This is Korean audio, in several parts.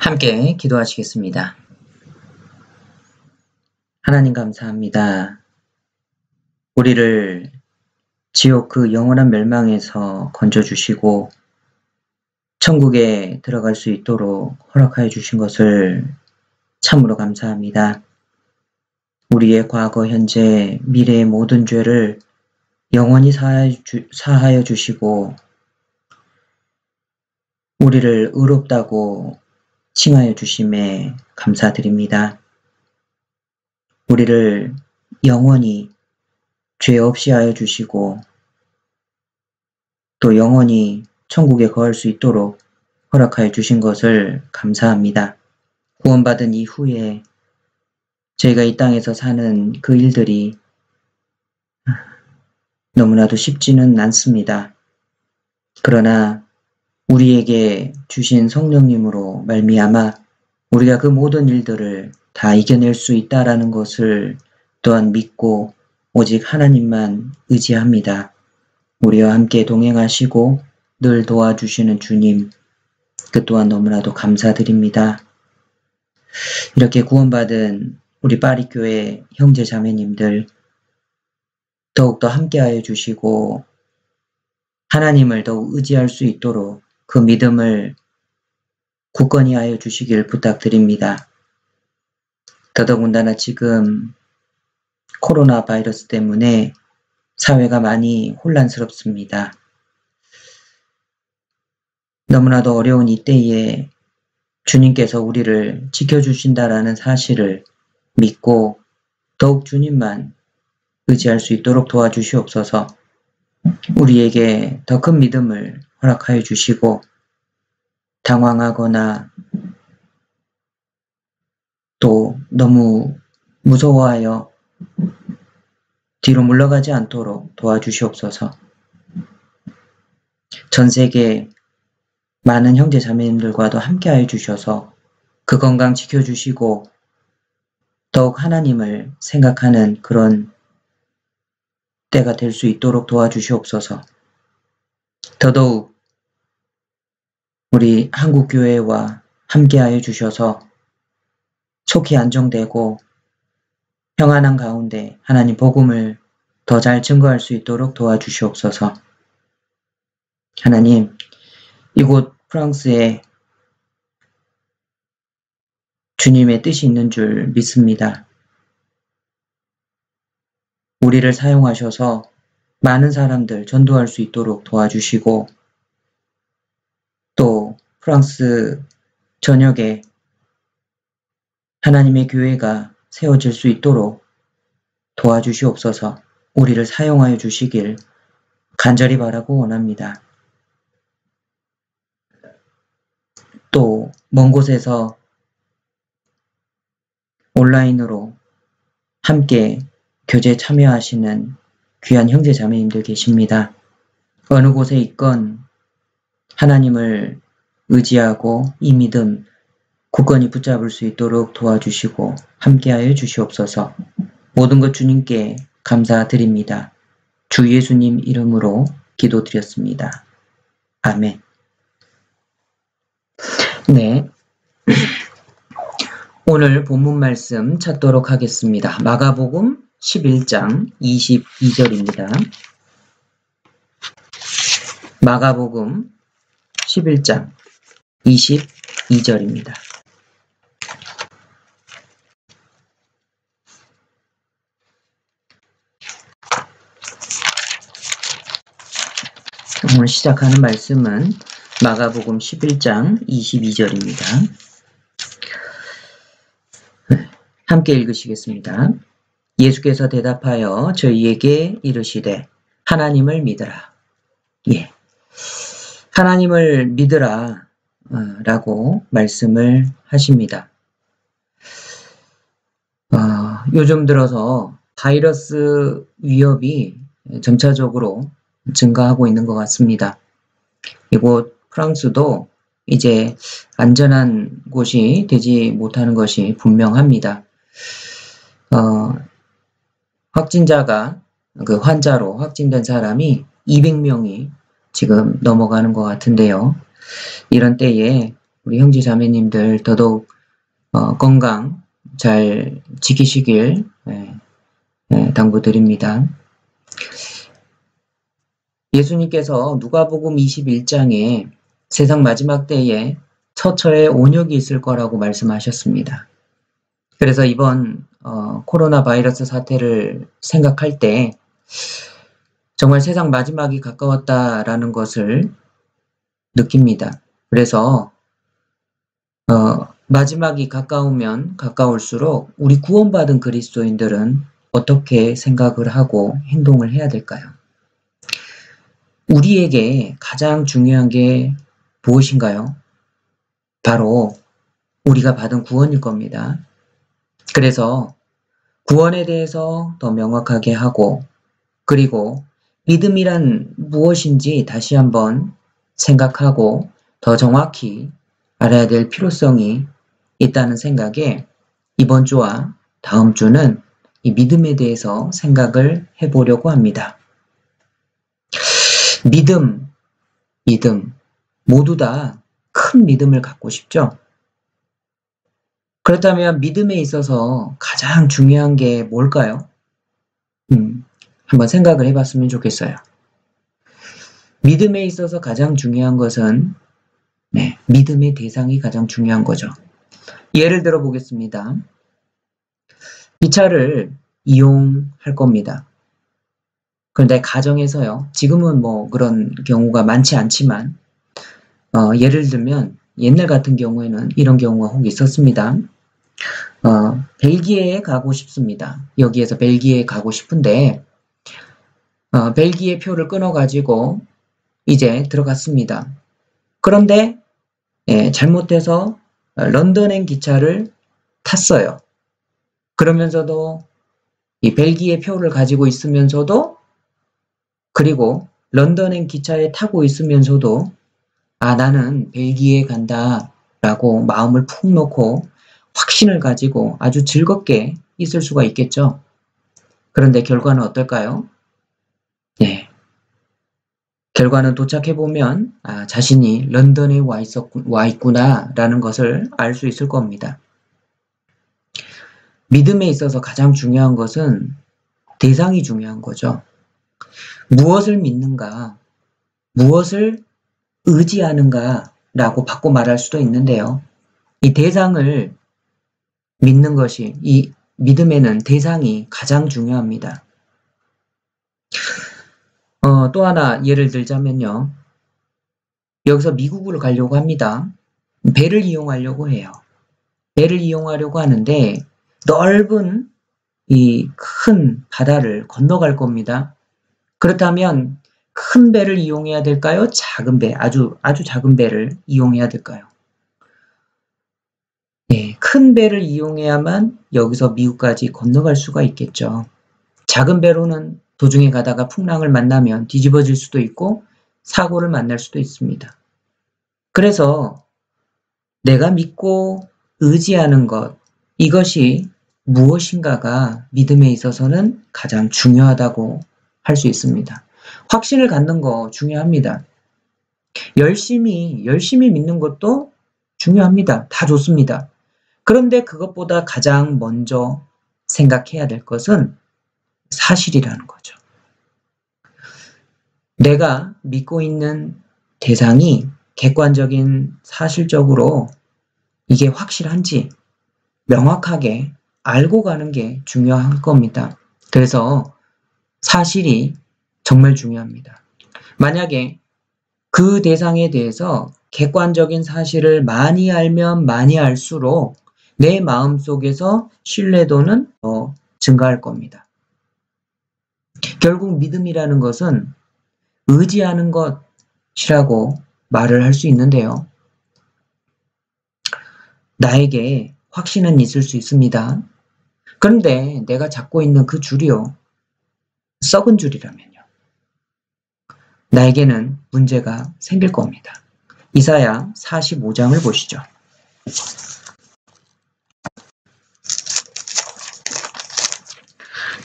함께 기도하시겠습니다. 하나님 감사합니다. 우리를 지옥 그 영원한 멸망에서 건져주시고 천국에 들어갈 수 있도록 허락하여 주신 것을 참으로 감사합니다. 우리의 과거, 현재, 미래의 모든 죄를 영원히 사하여 주시고 우리를 의롭다고 칭하여 주심에 감사드립니다. 우리를 영원히 죄 없이 하여 주시고 또 영원히 천국에 거할 수 있도록 허락하여 주신 것을 감사합니다. 구원받은 이후에 저희가 이 땅에서 사는 그 일들이 너무나도 쉽지는 않습니다. 그러나 우리에게 주신 성령님으로 말미암아 우리가 그 모든 일들을 다 이겨낼 수 있다라는 것을 또한 믿고 오직 하나님만 의지합니다. 우리와 함께 동행하시고 늘 도와주시는 주님, 그 또한 너무나도 감사드립니다. 이렇게 구원받은 우리 파리교회 형제 자매님들 더욱더 함께하여 주시고 하나님을 더욱 의지할 수 있도록 그 믿음을 굳건히 하여 주시길 부탁드립니다. 더더군다나 지금 코로나 바이러스 때문에 사회가 많이 혼란스럽습니다. 너무나도 어려운 이때에 주님께서 우리를 지켜주신다라는 사실을 믿고 더욱 주님만 의지할 수 있도록 도와주시옵소서. 우리에게 더 큰 믿음을 허락하여 주시고 당황하거나 또 너무 무서워하여 뒤로 물러가지 않도록 도와주시옵소서. 전 세계 많은 형제 자매님들과도 함께하여 주셔서 그 건강 지켜주시고 더욱 하나님을 생각하는 그런 때가 될 수 있도록 도와주시옵소서. 더더욱 우리 한국교회와 함께하여 주셔서 속히 안정되고 평안한 가운데 하나님 복음을 더 잘 증거할 수 있도록 도와주시옵소서. 하나님, 이곳 프랑스에 주님의 뜻이 있는 줄 믿습니다. 우리를 사용하셔서 많은 사람들 전도할 수 있도록 도와주시고 또 프랑스 전역에 하나님의 교회가 세워질 수 있도록 도와주시옵소서. 우리를 사용하여 주시길 간절히 바라고 원합니다. 또 먼 곳에서 온라인으로 함께 교제에 참여하시는 귀한 형제 자매님들 계십니다. 어느 곳에 있건 하나님을 의지하고 이 믿음 굳건히 붙잡을 수 있도록 도와주시고 함께하여 주시옵소서. 모든 것 주님께 감사드립니다. 주 예수님 이름으로 기도드렸습니다. 아멘. 네, 오늘 본문 말씀 찾도록 하겠습니다. 마가복음 11장 22절입니다. 마가복음 11장 22절입니다. 오늘 시작하는 말씀은 마가복음 11장 22절입니다. 함께 읽으시겠습니다. 예수께서 대답하여 저희에게 이르시되 하나님을 믿으라. 예, 하나님을 믿으라 라고 말씀을 하십니다. 요즘 들어서 바이러스 위협이 점차적으로 증가하고 있는 것 같습니다. 이곳 프랑스도 이제 안전한 곳이 되지 못하는 것이 분명합니다. 확진자가 그 환자로 확진된 사람이 200명이 지금 넘어가는 것 같은데요. 이런 때에 우리 형제 자매님들 더더욱 건강 잘 지키시길 당부드립니다. 예수님께서 누가복음 21장에 세상 마지막 때에 처처에 온역이 있을 거라고 말씀하셨습니다. 그래서 이번 코로나 바이러스 사태를 생각할 때 정말 세상 마지막이 가까웠다라는 것을 느낍니다. 그래서 마지막이 가까우면 가까울수록 우리 구원받은 그리스도인들은 어떻게 생각을 하고 행동을 해야 될까요? 우리에게 가장 중요한 게 무엇인가요? 바로 우리가 받은 구원일 겁니다. 그래서 구원에 대해서 더 명확하게 하고 그리고 믿음이란 무엇인지 다시 한번 생각하고 더 정확히 알아야 될 필요성이 있다는 생각에 이번 주와 다음 주는 이 믿음에 대해서 생각을 해보려고 합니다. 믿음, 모두 다 큰 믿음을 갖고 싶죠? 그렇다면 믿음에 있어서 가장 중요한 게 뭘까요? 한번 생각을 해봤으면 좋겠어요. 믿음에 있어서 가장 중요한 것은 믿음의 대상이 가장 중요한 거죠. 예를 들어 보겠습니다. 기차를 이용할 겁니다. 그런데 가정에서요. 지금은 뭐 그런 경우가 많지 않지만 예를 들면 옛날 같은 경우에는 이런 경우가 혹 있었습니다. 벨기에에 가고 싶습니다. 여기에서 벨기에에 가고 싶은데 벨기에 표를 끊어가지고 이제 들어갔습니다. 그런데 잘못해서 런던행 기차를 탔어요. 그러면서도 이 벨기에 표를 가지고 있으면서도 그리고 런던행 기차에 타고 있으면서도 나는 벨기에에 간다라고 마음을 푹 놓고 확신을 가지고 아주 즐겁게 있을 수가 있겠죠. 그런데 결과는 어떨까요? 결과는 도착해보면 자신이 런던에 와 있구나라는 것을 알 수 있을 겁니다. 믿음에 있어서 가장 중요한 것은 대상이 중요한 거죠. 무엇을 믿는가, 무엇을 의지하는가라고 바꿔 말할 수도 있는데요. 이 대상을 믿는 것이, 이 믿음에는 대상이 가장 중요합니다. 또 하나 예를 들자면요. 여기서 미국으로 가려고 합니다. 배를 이용하려고 해요. 배를 이용하려고 하는데 넓은 이 큰 바다를 건너갈 겁니다. 그렇다면 큰 배를 이용해야 될까요? 작은 배, 아주 작은 배를 이용해야 될까요? 큰 배를 이용해야만 여기서 미국까지 건너갈 수가 있겠죠. 작은 배로는 도중에 가다가 풍랑을 만나면 뒤집어질 수도 있고 사고를 만날 수도 있습니다. 그래서 내가 믿고 의지하는 것, 이것이 무엇인가가 믿음에 있어서는 가장 중요하다고 할 수 있습니다. 확신을 갖는 거 중요합니다. 열심히 믿는 것도 중요합니다. 다 좋습니다. 그런데 그것보다 가장 먼저 생각해야 될 것은 사실이라는 거죠. 내가 믿고 있는 대상이 객관적인 사실적으로 이게 확실한지 명확하게 알고 가는 게 중요할 겁니다. 그래서 사실이 정말 중요합니다. 만약에 그 대상에 대해서 객관적인 사실을 많이 알면 많이 알수록 내 마음속에서 신뢰도는 더 증가할 겁니다. 결국 믿음이라는 것은 의지하는 것이라고 말을 할 수 있는데요. 나에게 확신은 있을 수 있습니다. 그런데 내가 잡고 있는 그 줄이요. 썩은 줄이라면요. 나에게는 문제가 생길 겁니다. 이사야 45장을 보시죠.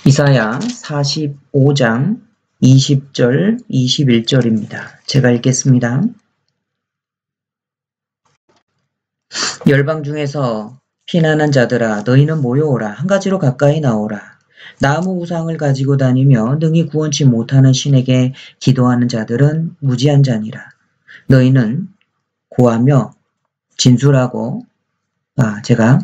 이사야 45장 20절, 21절입니다. 제가 읽겠습니다. 열방 중에서 피난한 자들아 너희는 모여오라. 한 가지로 가까이 나오라. 나무 우상을 가지고 다니며 능히 구원치 못하는 신에게 기도하는 자들은 무지한 자니라. 너희는 고하며 진술하고 제가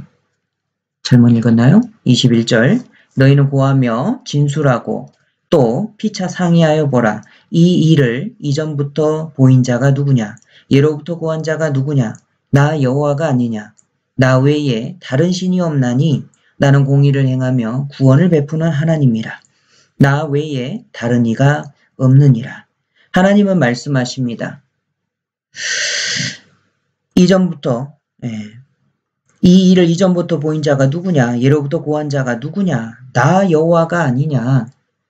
잘못 읽었나요? 21절 너희는 고하며 진술하고 또 피차 상의하여 보라. 이 일을 이전부터 보인 자가 누구냐? 예로부터 고한 자가 누구냐? 나 여호와가 아니냐? 나 외에 다른 신이 없나니 나는 공의를 행하며 구원을 베푸는 하나님이라. 나 외에 다른 이가 없느니라. 하나님은 말씀하십니다. 이전부터 이 일을 이전부터 보인 자가 누구냐? 예로부터 고한 자가 누구냐? 나 여호와가 아니냐?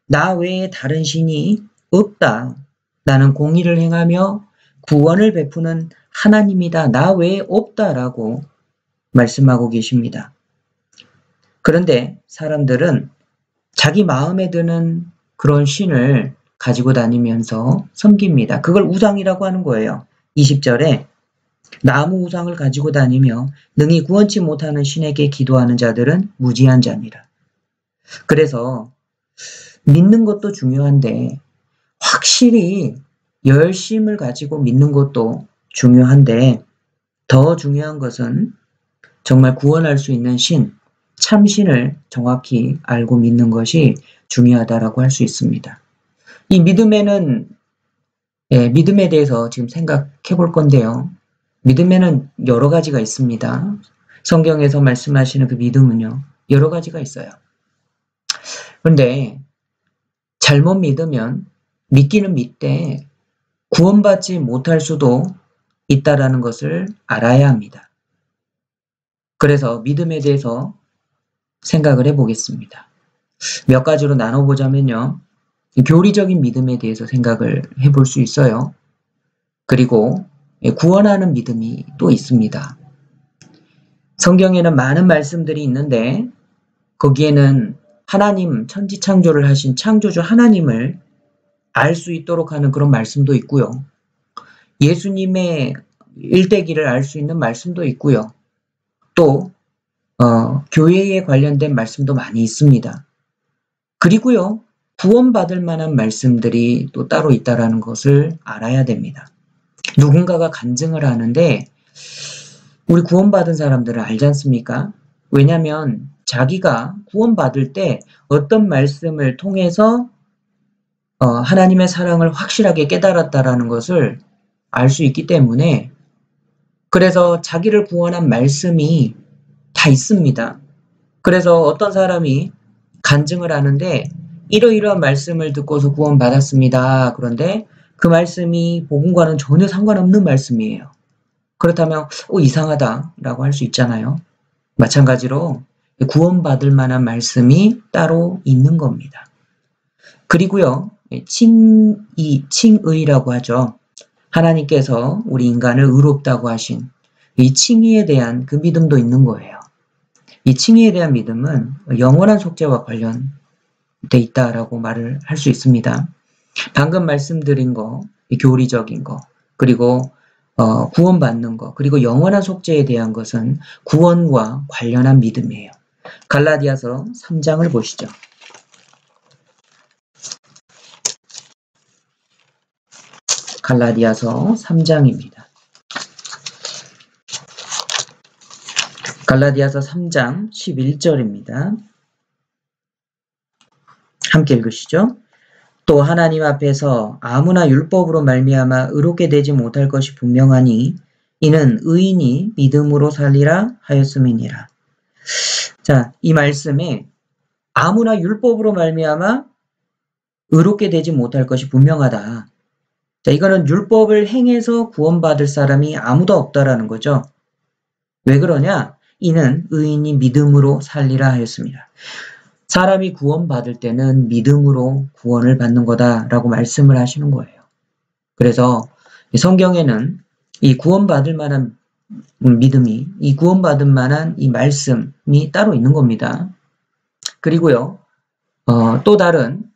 나 외에 다른 신이 없다. 나는 공의를 행하며 구원을 베푸는 하나님이다. 나 외에 없다라고 말씀하고 계십니다. 그런데 사람들은 자기 마음에 드는 그런 신을 가지고 다니면서 섬깁니다. 그걸 우상이라고 하는 거예요. 20절에 나무 우상을 가지고 다니며 능히 구원치 못하는 신에게 기도하는 자들은 무지한 자니라. 그래서 믿는 것도 중요한데 확실히 열심을 가지고 믿는 것도 중요한데 더 중요한 것은 정말 구원할 수 있는 신, 참신을 정확히 알고 믿는 것이 중요하다라고 할 수 있습니다. 이 믿음에 대해서 지금 생각해 볼 건데요. 믿음에는 여러 가지가 있습니다. 성경에서 말씀하시는 그 믿음은요, 여러 가지가 있어요. 그런데 잘못 믿으면 믿기는 믿되 구원받지 못할 수도 있다라는 것을 알아야 합니다. 그래서 믿음에 대해서 생각을 해보겠습니다. 몇 가지로 나눠보자면요. 교리적인 믿음에 대해서 생각을 해볼 수 있어요. 그리고 구원하는 믿음이 또 있습니다. 성경에는 많은 말씀들이 있는데 거기에는 하나님 천지창조를 하신 창조주 하나님을 알 수 있도록 하는 그런 말씀도 있고요. 예수님의 일대기를 알 수 있는 말씀도 있고요. 또 교회에 관련된 말씀도 많이 있습니다. 그리고요. 구원받을 만한 말씀들이 또 따로 있다는 것을 알아야 됩니다. 누군가가 간증을 하는데 우리 구원받은 사람들은 알지 않습니까? 왜냐하면 자기가 구원받을 때 어떤 말씀을 통해서 하나님의 사랑을 확실하게 깨달았다라는 것을 알 수 있기 때문에 그래서 자기를 구원한 말씀이 다 있습니다. 그래서 어떤 사람이 간증을 하는데 이러이러한 말씀을 듣고서 구원받았습니다. 그런데 그 말씀이 복음과는 전혀 상관없는 말씀이에요. 그렇다면 이상하다라고 할 수 있잖아요. 마찬가지로 구원받을 만한 말씀이 따로 있는 겁니다. 그리고요. 칭의라고 하죠. 하나님께서 우리 인간을 의롭다고 하신 이 칭의에 대한 그 믿음도 있는 거예요. 이 칭의에 대한 믿음은 영원한 속죄와 관련돼 있다라고 말을 할 수 있습니다. 방금 말씀드린 거, 교리적인 거, 그리고 구원받는 거, 그리고 영원한 속죄에 대한 것은 구원과 관련한 믿음이에요. 갈라디아서 3장을 보시죠. 갈라디아서 3장입니다. 갈라디아서 3장 11절입니다. 함께 읽으시죠. 또 하나님 앞에서 아무나 율법으로 말미암아 의롭게 되지 못할 것이 분명하니 이는 의인이 믿음으로 살리라 하였음이니라. 자, 이 말씀에 아무나 율법으로 말미암아 의롭게 되지 못할 것이 분명하다. 자, 이거는 율법을 행해서 구원받을 사람이 아무도 없다라는 거죠. 왜 그러냐? 이는 의인이 믿음으로 살리라 하였습니다. 사람이 구원받을 때는 믿음으로 구원을 받는 거다라고 말씀을 하시는 거예요. 그래서 성경에는 이 구원받을 만한 믿음이, 이 구원받을 만한 이 말씀이 따로 있는 겁니다. 그리고요, 또 다른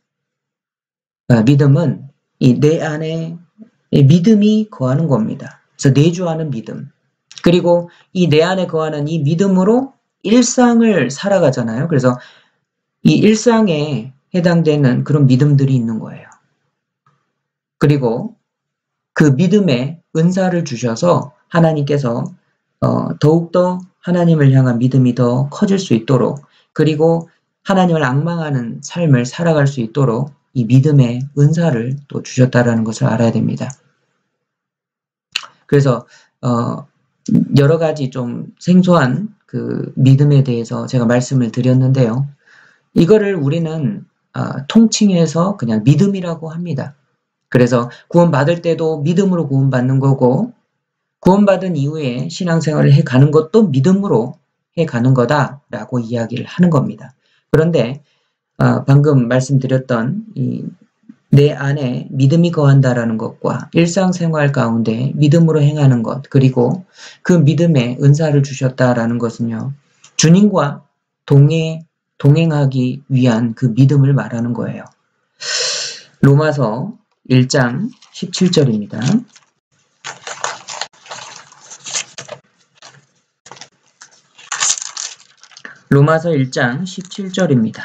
믿음은 이 내 안에 믿음이 거하는 겁니다. 그래서 내주하는 믿음. 그리고 이 내 안에 거하는 이 믿음으로 일상을 살아가잖아요. 그래서 이 일상에 해당되는 그런 믿음들이 있는 거예요. 그리고 그 믿음에 은사를 주셔서 하나님께서 더욱더 하나님을 향한 믿음이 더 커질 수 있도록, 그리고 하나님을 앙망하는 삶을 살아갈 수 있도록 이 믿음의 은사를 또 주셨다라는 것을 알아야 됩니다. 그래서 여러 가지 좀 생소한 그 믿음에 대해서 제가 말씀을 드렸는데요. 이거를 우리는 통칭해서 그냥 믿음이라고 합니다. 그래서 구원받을 때도 믿음으로 구원받는 거고, 구원받은 이후에 신앙생활을 해가는 것도 믿음으로 해가는 거다라고 이야기를 하는 겁니다. 그런데 방금 말씀드렸던 내 안에 믿음이 거한다라는 것과 일상생활 가운데 믿음으로 행하는 것, 그리고 그 믿음에 은사를 주셨다라는 것은요, 주님과 동행하기 위한 그 믿음을 말하는 거예요. 로마서 1장 17절입니다. 로마서 1장 17절입니다.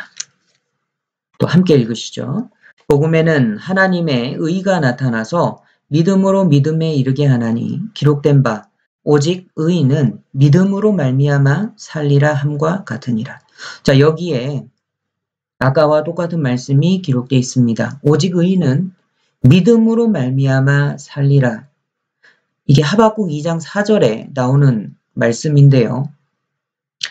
또 함께 읽으시죠. 복음에는 하나님의 의가 나타나서 믿음으로 믿음에 이르게 하나니 기록된 바 오직 의인은 믿음으로 말미암아 살리라 함과 같으니라. 자, 여기에 아까와 똑같은 말씀이 기록되어 있습니다. 오직 의인은 믿음으로 말미암아 살리라. 이게 하박국 2장 4절에 나오는 말씀인데요.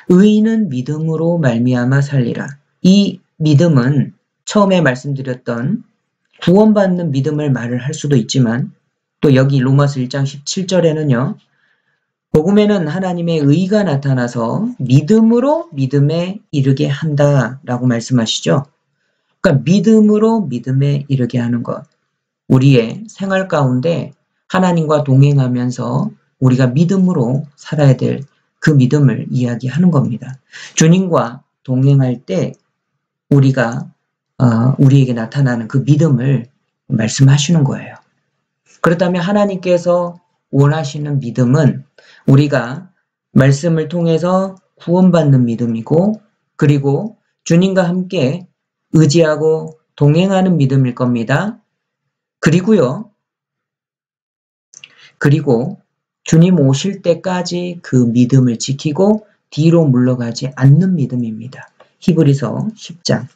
의인은 믿음으로 말미암아 살리라. 이 믿음은 처음에 말씀드렸던 구원받는 믿음을 말을 할 수도 있지만, 또 여기 로마서 1장 17절에는요. 복음에는 하나님의 의가 나타나서 믿음으로 믿음에 이르게 한다라고 말씀하시죠. 그러니까 믿음으로 믿음에 이르게 하는 것. 우리의 생활 가운데 하나님과 동행하면서 우리가 믿음으로 살아야 될 그 믿음을 이야기하는 겁니다. 주님과 동행할 때 우리가 우리에게 나타나는 그 믿음을 말씀하시는 거예요. 그렇다면 하나님께서 원하시는 믿음은 우리가 말씀을 통해서 구원받는 믿음이고, 그리고 주님과 함께 의지하고 동행하는 믿음일 겁니다. 그리고 주님 오실 때까지 그 믿음을 지키고 뒤로 물러가지 않는 믿음입니다. 히브리서 10장.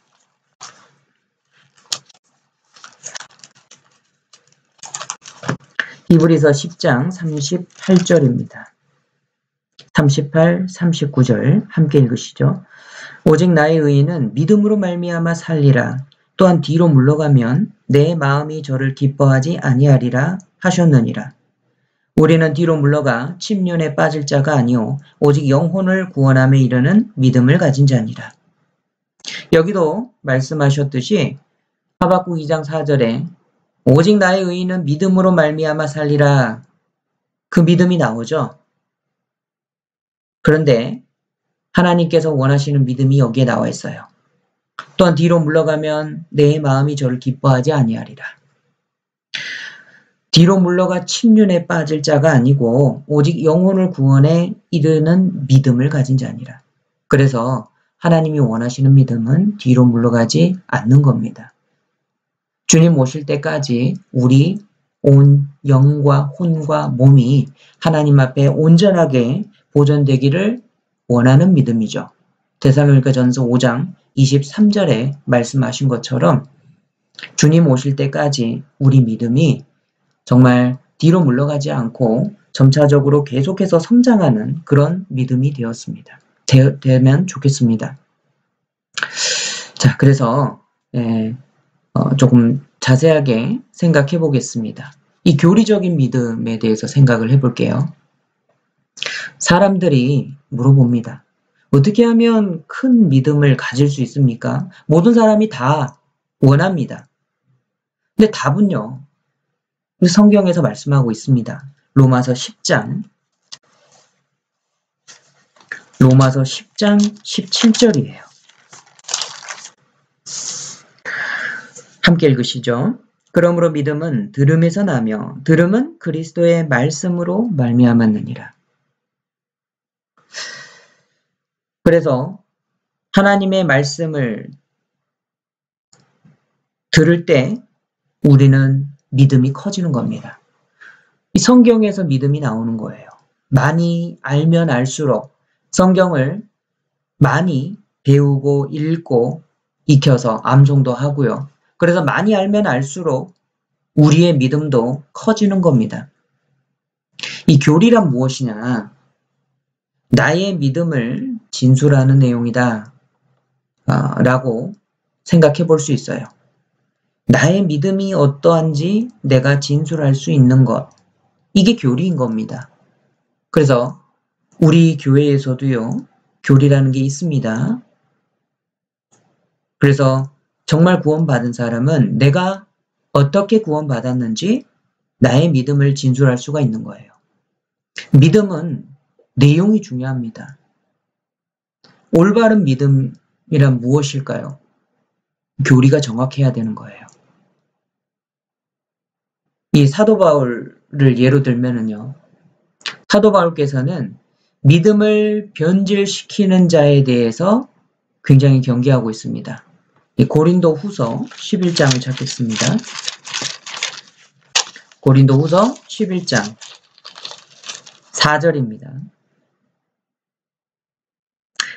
히브리서 10장 38절입니다. 38, 39절 함께 읽으시죠. 오직 나의 의인은 믿음으로 말미암아 살리라. 또한 뒤로 물러가면 내 마음이 저를 기뻐하지 아니하리라 하셨느니라. 우리는 뒤로 물러가 침륜에 빠질 자가 아니오 오직 영혼을 구원함에 이르는 믿음을 가진 자니라. 여기도 말씀하셨듯이 하박국 2장 4절에 오직 나의 의인은 믿음으로 말미암아 살리라. 그 믿음이 나오죠. 그런데 하나님께서 원하시는 믿음이 여기에 나와 있어요. 또한 뒤로 물러가면 내 마음이 저를 기뻐하지 아니하리라. 뒤로 물러가 침륜에 빠질 자가 아니고 오직 영혼을 구원에 이르는 믿음을 가진 자니라. 그래서 하나님이 원하시는 믿음은 뒤로 물러가지 않는 겁니다. 주님 오실 때까지 우리 온 영과 혼과 몸이 하나님 앞에 온전하게 보존되기를 원하는 믿음이죠. 데살로니가전서 5장 23절에 말씀하신 것처럼 주님 오실 때까지 우리 믿음이 정말 뒤로 물러가지 않고 점차적으로 계속해서 성장하는 그런 믿음이 되면 좋겠습니다. 자, 그래서 조금 자세하게 생각해 보겠습니다. 이 교리적인 믿음에 대해서 생각을 해볼게요. 사람들이 물어봅니다. 어떻게 하면 큰 믿음을 가질 수 있습니까? 모든 사람이 다 원합니다. 근데 답은요, 성경에서 말씀하고 있습니다. 로마서 10장 17절이에요. 함께 읽으시죠. 그러므로 믿음은 들음에서 나며 들음은 그리스도의 말씀으로 말미암았느니라. 그래서 하나님의 말씀을 들을 때 우리는 믿음이 커지는 겁니다. 이 성경에서 믿음이 나오는 거예요. 많이 알면 알수록 성경을 많이 배우고 읽고 익혀서 암송도 하고요. 그래서 많이 알면 알수록 우리의 믿음도 커지는 겁니다. 이 교리란 무엇이냐? 나의 믿음을 진술하는 내용이다 라고 생각해 볼 수 있어요. 나의 믿음이 어떠한지 내가 진술할 수 있는 것, 이게 교리인 겁니다. 그래서 우리 교회에서도요, 교리라는 게 있습니다. 그래서 정말 구원받은 사람은 내가 어떻게 구원받았는지 나의 믿음을 진술할 수가 있는 거예요. 믿음은 내용이 중요합니다. 올바른 믿음이란 무엇일까요? 교리가 정확해야 되는 거예요. 이 사도 바울을 예로 들면은요, 사도 바울께서는 믿음을 변질시키는 자에 대해서 굉장히 경계하고 있습니다. 이 고린도 후서 11장을 찾겠습니다. 고린도 후서 11장 4절입니다.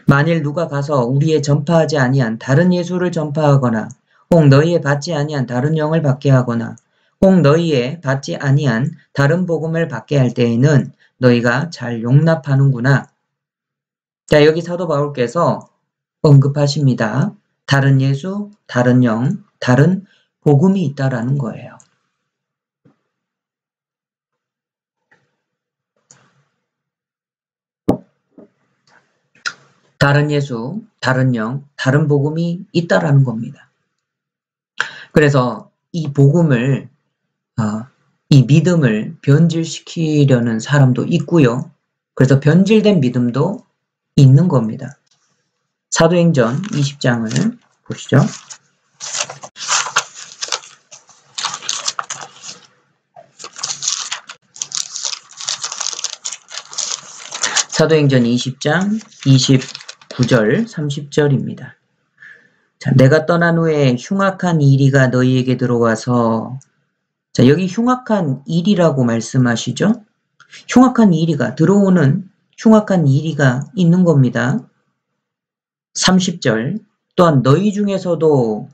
만일 누가 가서 우리의 전파하지 아니한 다른 예수를 전파하거나 혹 너희의 받지 아니한 다른 영을 받게 하거나 혹 너희의 받지 아니한 다른 복음을 받게 할 때에는 너희가 잘 용납하는구나. 자, 여기 사도 바울께서 언급하십니다. 다른 예수, 다른 영, 다른 복음이 있다라는 거예요. 다른 예수, 다른 영, 다른 복음이 있다라는 겁니다. 그래서 이 복음을, 이 믿음을 변질시키려는 사람도 있고요. 그래서 변질된 믿음도 있는 겁니다. 사도행전 20장을 보시죠. 사도행전 20장 29절 30절입니다. 자, 내가 떠난 후에 흉악한 이리가 너희에게 들어와서, 자, 여기 흉악한 이리라고 말씀하시죠? 흉악한 이리가 들어오는 흉악한 이리가 있는 겁니다. 30절 또한 너희 중에서도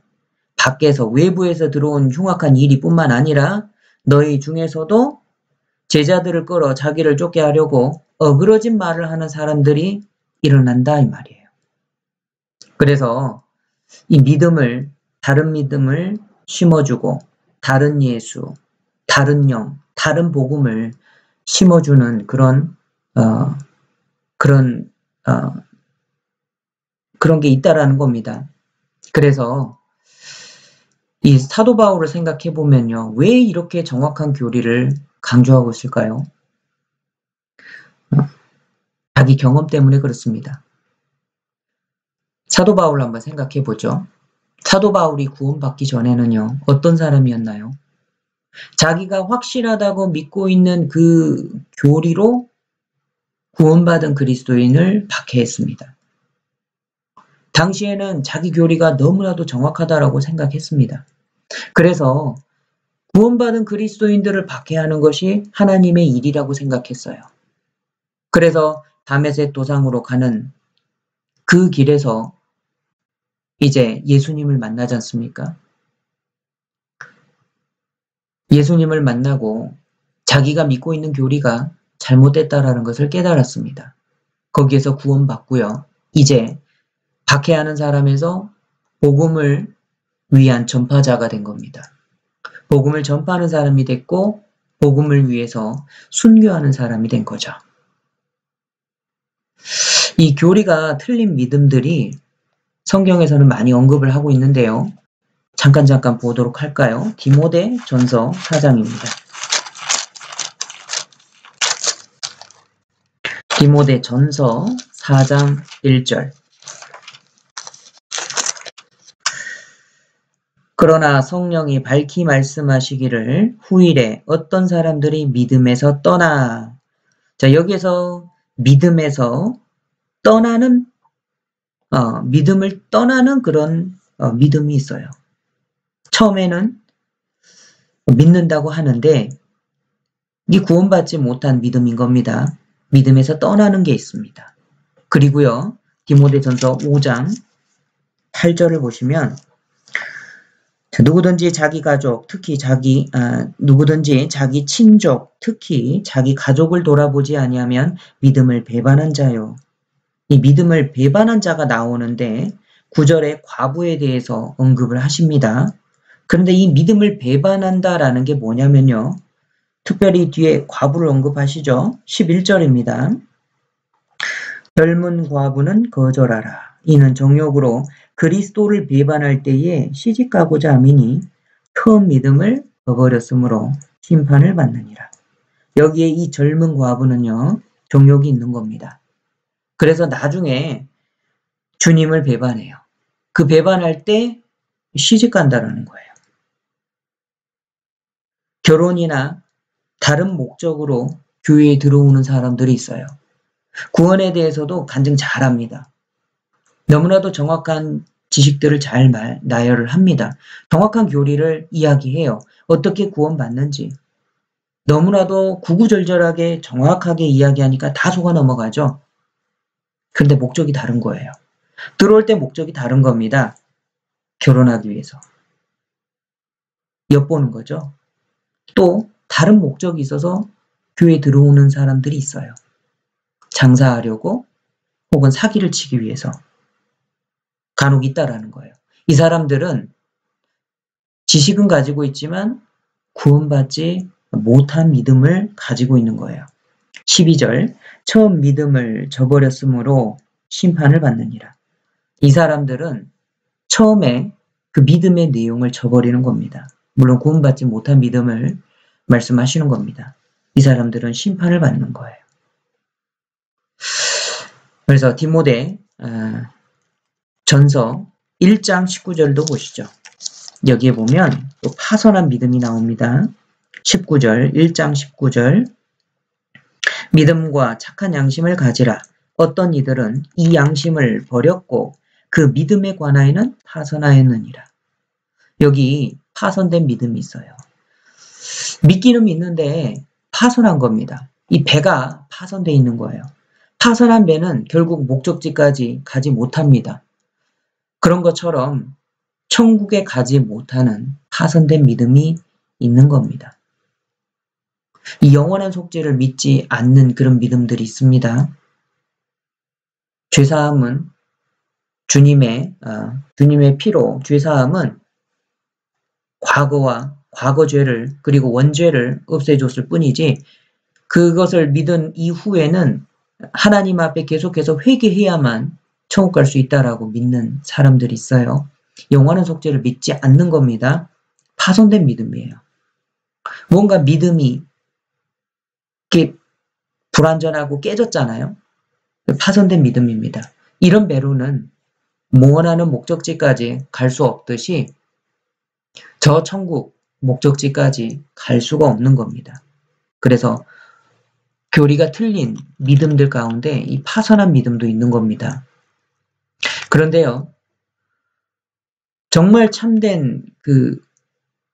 밖에서 외부에서 들어온 흉악한 이리뿐만 아니라 너희 중에서도 제자들을 끌어 자기를 쫓게 하려고 어그러진 말을 하는 사람들이 일어난다 이 말이에요. 그래서 이 믿음을, 다른 믿음을 심어주고 다른 예수, 다른 영, 다른 복음을 심어주는 그런 게 있다라는 겁니다. 그래서 이 사도 바울을 생각해 보면요, 왜 이렇게 정확한 교리를 강조하고 있을까요? 자기 경험 때문에 그렇습니다. 사도 바울 한번 생각해 보죠. 사도 바울이 구원받기 전에는요, 어떤 사람이었나요? 자기가 확실하다고 믿고 있는 그 교리로 구원받은 그리스도인을 박해했습니다. 당시에는 자기 교리가 너무나도 정확하다라고 생각했습니다. 그래서 구원받은 그리스도인들을 박해하는 것이 하나님의 일이라고 생각했어요. 그래서 다메섹 도상으로 가는 그 길에서 이제 예수님을 만나지 않습니까? 예수님을 만나고 자기가 믿고 있는 교리가 잘못됐다라는 것을 깨달았습니다. 거기에서 구원받고요. 이제 박해하는 사람에서 복음을 위한 전파자가 된 겁니다. 복음을 전파하는 사람이 됐고 복음을 위해서 순교하는 사람이 된 거죠. 이 교리가 틀린 믿음들이 성경에서는 많이 언급을 하고 있는데요. 잠깐 보도록 할까요? 디모데 전서 4장입니다. 디모데 전서 4장 1절. 그러나 성령이 밝히 말씀하시기를 후일에 어떤 사람들이 믿음에서 떠나. 자, 여기에서 믿음에서 떠나는 믿음을 떠나는 그런 믿음이 있어요. 처음에는 믿는다고 하는데 이 구원받지 못한 믿음인 겁니다. 믿음에서 떠나는 게 있습니다. 그리고요. 디모데전서 5장 8절을 보시면 누구든지 자기 가족, 누구든지 자기 친족, 특히 자기 가족을 돌아보지 아니하면 믿음을 배반한 자요. 이 믿음을 배반한 자가 나오는데 9절에 과부에 대해서 언급을 하십니다. 그런데 이 믿음을 배반한다라는 게 뭐냐면요. 특별히 뒤에 과부를 언급하시죠. 11절입니다. 젊은 과부는 거절하라. 이는 정욕으로 그리스도를 배반할 때에 시집가고자 함이니 처음 믿음을 저버렸으므로 심판을 받느니라. 여기에 이 젊은 과부는요. 정욕이 있는 겁니다. 그래서 나중에 주님을 배반해요. 그 배반할 때 시집간다라는 거예요. 결혼이나 다른 목적으로 교회에 들어오는 사람들이 있어요. 구원에 대해서도 간증 잘합니다. 너무나도 정확한 지식들을 잘 나열을 합니다. 정확한 교리를 이야기해요. 어떻게 구원받는지. 너무나도 구구절절하게 정확하게 이야기하니까 다 속아 넘어가죠. 그런데 목적이 다른 거예요. 들어올 때 목적이 다른 겁니다. 결혼하기 위해서. 엿보는 거죠. 또 다른 목적이 있어서 교회에 들어오는 사람들이 있어요. 장사하려고 혹은 사기를 치기 위해서 간혹 있다라는 거예요. 이 사람들은 지식은 가지고 있지만 구원받지 못한 믿음을 가지고 있는 거예요. 12절 처음 믿음을 저버렸으므로 심판을 받느니라. 이 사람들은 처음에 그 믿음의 내용을 저버리는 겁니다. 물론 구원받지 못한 믿음을 말씀하시는 겁니다. 이 사람들은 심판을 받는 거예요. 그래서 디모데 전서 1장 19절도 보시죠. 여기에 보면 또 파선한 믿음이 나옵니다. 19절, 1장 19절 믿음과 착한 양심을 가지라. 어떤 이들은 이 양심을 버렸고 그 믿음에 관하여는 파선하였느니라. 여기 파선된 믿음이 있어요. 믿기는 믿는데 파선한 겁니다. 이 배가 파선되어 있는 거예요. 파선한 배는 결국 목적지까지 가지 못합니다. 그런 것처럼 천국에 가지 못하는 파선된 믿음이 있는 겁니다. 이 영원한 속죄를 믿지 않는 그런 믿음들이 있습니다. 죄사함은 주님의 피로 죄사함은 과거 죄를 그리고 원죄를 없애줬을 뿐이지 그것을 믿은 이후에는 하나님 앞에 계속해서 회개해야만 천국 갈 수 있다라고 믿는 사람들이 있어요. 영원한 속죄를 믿지 않는 겁니다. 파손된 믿음이에요. 뭔가 믿음이 이렇게 불완전하고 깨졌잖아요. 파손된 믿음입니다. 이런 배로는 원하는 목적지까지 갈 수 없듯이 저 천국 목적지까지 갈 수가 없는 겁니다. 그래서 교리가 틀린 믿음들 가운데 이 파선한 믿음도 있는 겁니다. 그런데요, 정말 참된 그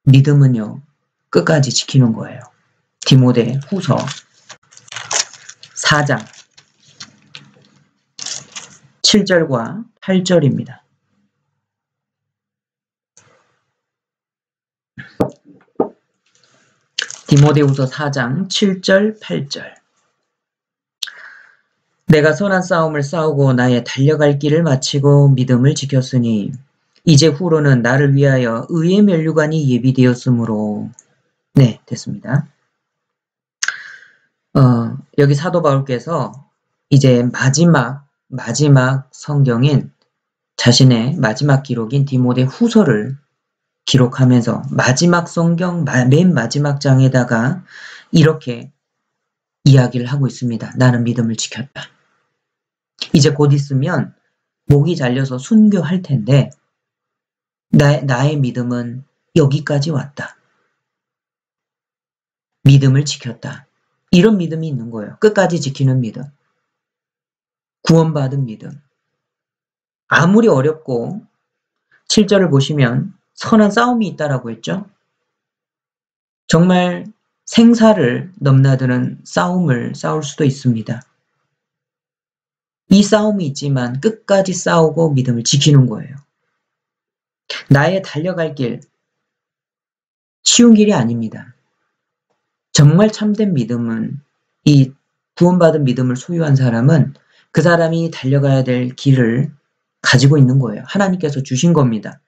믿음은요, 끝까지 지키는 거예요. 디모데 후서 4장 7절과 8절입니다. 디모데후서 4장 7절 8절 내가 선한 싸움을 싸우고 나의 달려갈 길을 마치고 믿음을 지켰으니 이제 후로는 나를 위하여 의의 면류관이 예비되었으므로 네, 됐습니다. 여기 사도 바울께서 이제 마지막 성경인 자신의 마지막 기록인 디모데 후서를 기록하면서 마지막 성경 맨 마지막 장에다가 이렇게 이야기를 하고 있습니다. 나는 믿음을 지켰다. 이제 곧 있으면 목이 잘려서 순교할 텐데 나의 믿음은 여기까지 왔다. 믿음을 지켰다. 이런 믿음이 있는 거예요. 끝까지 지키는 믿음. 구원받은 믿음. 아무리 어렵고 7절을 보시면 선한 싸움이 있다라고 했죠. 정말 생사를 넘나드는 싸움을 싸울 수도 있습니다. 이 싸움이 있지만 끝까지 싸우고 믿음을 지키는 거예요. 나의 달려갈 길, 쉬운 길이 아닙니다. 정말 참된 믿음은, 이 구원받은 믿음을 소유한 사람은 그 사람이 달려가야 될 길을 가지고 있는 거예요. 하나님께서 주신 겁니다.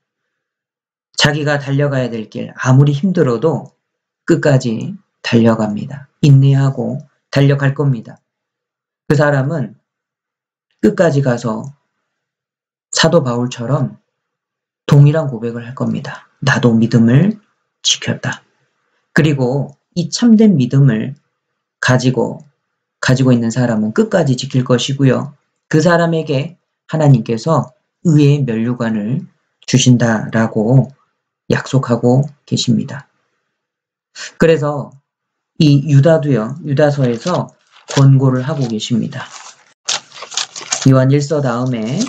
자기가 달려가야 될 길, 아무리 힘들어도 끝까지 달려갑니다. 인내하고 달려갈 겁니다. 그 사람은 끝까지 가서 사도 바울처럼 동일한 고백을 할 겁니다. 나도 믿음을 지켰다. 그리고 이 참된 믿음을 가지고 있는 사람은 끝까지 지킬 것이고요. 그 사람에게 하나님께서 의의 면류관을 주신다라고 약속하고 계십니다. 그래서 이 유다도요, 유다서에서 권고를 하고 계십니다. 요한 1서 다음에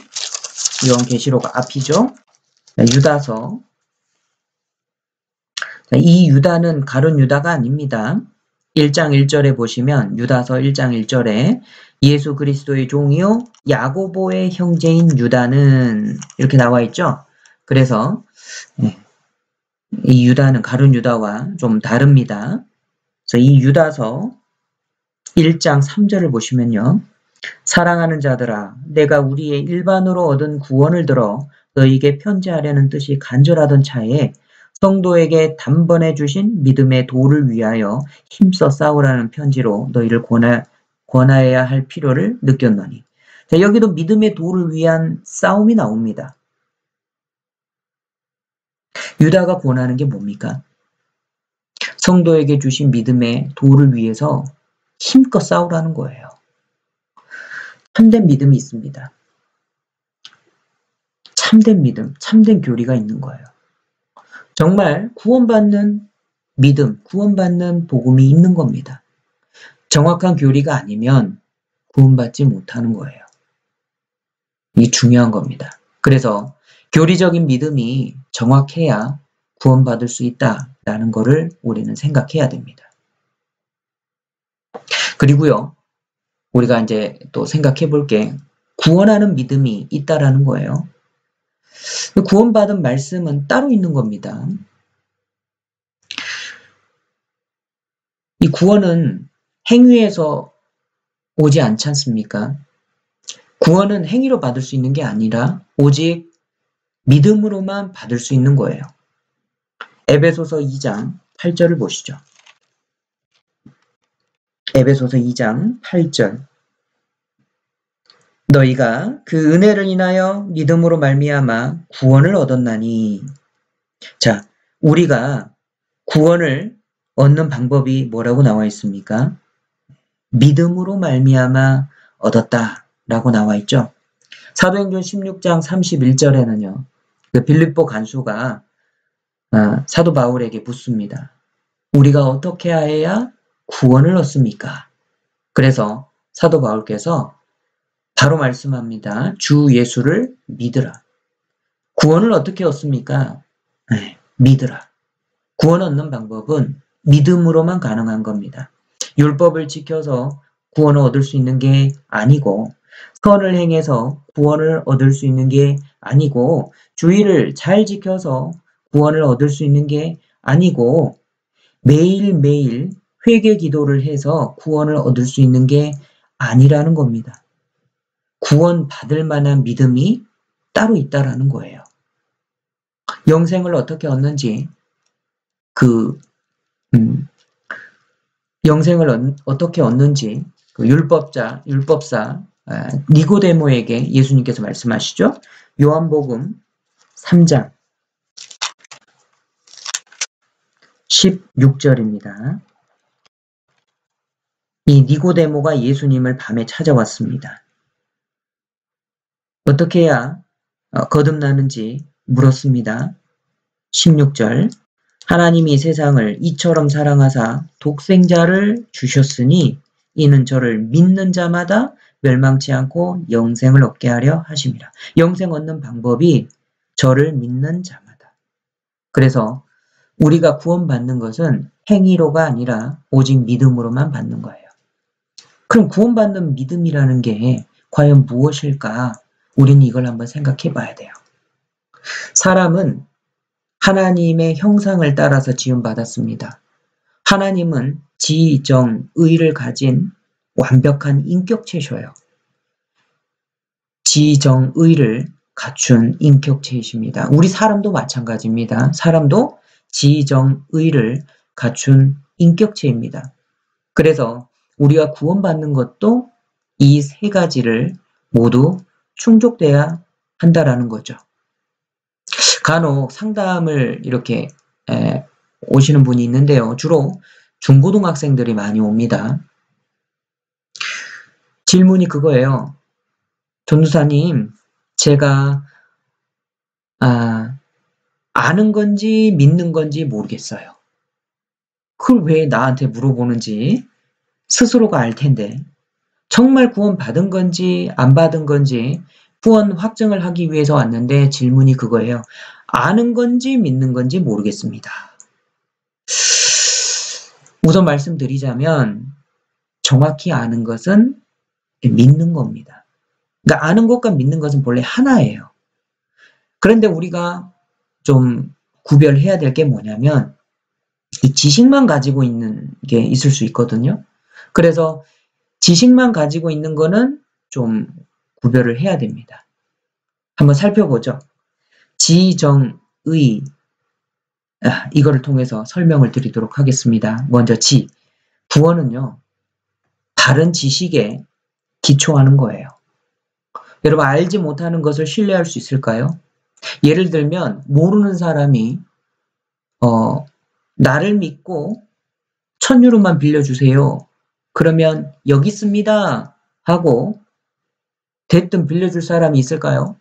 요한계시록 앞이죠. 유다서. 이 유다는 가룟 유다가 아닙니다. 1장 1절에 보시면 유다서 1장 1절에 예수 그리스도의 종이요 야고보의 형제인 유다는 이렇게 나와 있죠. 그래서 이 유다는 가룟 유다와 좀 다릅니다. 그래서 이 유다서 1장 3절을 보시면요. 사랑하는 자들아, 내가 우리의 일반으로 얻은 구원을 들어 너희에게 편지하려는 뜻이 간절하던 차에 성도에게 단번에 주신 믿음의 도를 위하여 힘써 싸우라는 편지로 너희를 권하여야 할 필요를 느꼈노니. 자, 여기도 믿음의 도를 위한 싸움이 나옵니다. 유다가 권하는 게 뭡니까? 성도에게 주신 믿음의 도를 위해서 힘껏 싸우라는 거예요. 참된 믿음이 있습니다. 참된 믿음, 참된 교리가 있는 거예요. 정말 구원받는 믿음, 구원받는 복음이 있는 겁니다. 정확한 교리가 아니면 구원받지 못하는 거예요. 이게 중요한 겁니다. 그래서 교리적인 믿음이 정확해야 구원받을 수 있다라는 거를 우리는 생각해야 됩니다. 그리고요, 우리가 이제 또 생각해 볼 게 구원하는 믿음이 있다라는 거예요. 구원받은 말씀은 따로 있는 겁니다. 이 구원은 행위에서 오지 않지 않습니까? 구원은 행위로 받을 수 있는 게 아니라 오직 믿음으로만 받을 수 있는 거예요. 에베소서 2장 8절을 보시죠. 에베소서 2장 8절. 너희가 그 은혜를 인하여 믿음으로 말미암아 구원을 얻었나니. 자, 우리가 구원을 얻는 방법이 뭐라고 나와 있습니까? 믿음으로 말미암아 얻었다라고 나와 있죠. 사도행전 16장 31절에는요. 그 빌립보 간수가 사도 바울에게 묻습니다. 우리가 어떻게 해야 구원을 얻습니까? 그래서 사도 바울께서 바로 말씀합니다. 주 예수를 믿으라. 구원을 어떻게 얻습니까? 믿으라. 구원 얻는 방법은 믿음으로만 가능한 겁니다. 율법을 지켜서 구원을 얻을 수 있는 게 아니고, 선을 행해서 구원을 얻을 수 있는 게 아니고, 주의를 잘 지켜서 구원을 얻을 수 있는 게 아니고, 매일매일 회개 기도를 해서 구원을 얻을 수 있는 게 아니라는 겁니다. 구원 받을 만한 믿음이 따로 있다라는 거예요. 영생을 어떻게 얻는지, 영생을 어떻게 얻는지, 율법사, 니고데모에게 예수님께서 말씀하시죠. 요한복음 3장 16절입니다. 이 니고데모가 예수님을 밤에 찾아왔습니다. 어떻게 해야 거듭나는지 물었습니다. 16절. 하나님이 세상을 이처럼 사랑하사 독생자를 주셨으니 이는 저를 믿는 자마다 멸망치 않고 영생을 얻게 하려 하심이라. 영생 얻는 방법이 저를 믿는 자마다. 그래서 우리가 구원받는 것은 행위로가 아니라 오직 믿음으로만 받는 거예요. 그럼 구원받는 믿음이라는 게 과연 무엇일까? 우리는 이걸 한번 생각해 봐야 돼요. 사람은 하나님의 형상을 따라서 지음받았습니다. 하나님은 지정, 의를 가진 완벽한 인격체셔요. 지정, 의를 갖춘 인격체이십니다. 우리 사람도 마찬가지입니다. 사람도 지정, 의를 갖춘 인격체입니다. 그래서 우리가 구원받는 것도 이 세 가지를 모두 충족돼야 한다라는 거죠. 간혹 상담을 이렇게 오시는 분이 있는데요. 주로 중고등학생들이 많이 옵니다. 질문이 그거예요. 전도사님, 제가 아는 건지 믿는 건지 모르겠어요. 그걸 왜 나한테 물어보는지 스스로가 알 텐데 정말 구원 받은 건지 안 받은 건지 구원 확증을 하기 위해서 왔는데 질문이 그거예요. 아는 건지 믿는 건지 모르겠습니다. 우선 말씀드리자면 정확히 아는 것은 믿는 겁니다. 그러니까 아는 것과 믿는 것은 본래 하나예요. 그런데 우리가 좀 구별해야 될 게 뭐냐면 이 지식만 가지고 있는 게 있을 수 있거든요. 그래서 지식만 가지고 있는 거는 좀 구별을 해야 됩니다. 한번 살펴보죠. 지정의 이거를 통해서 설명을 드리도록 하겠습니다. 먼저 구원은요. 바른 지식에 기초하는 거예요. 여러분 알지 못하는 것을 신뢰할 수 있을까요? 예를 들면 모르는 사람이 나를 믿고 1,000유로만 빌려주세요. 그러면 여기 있습니다 하고 대뜸 빌려줄 사람이 있을까요?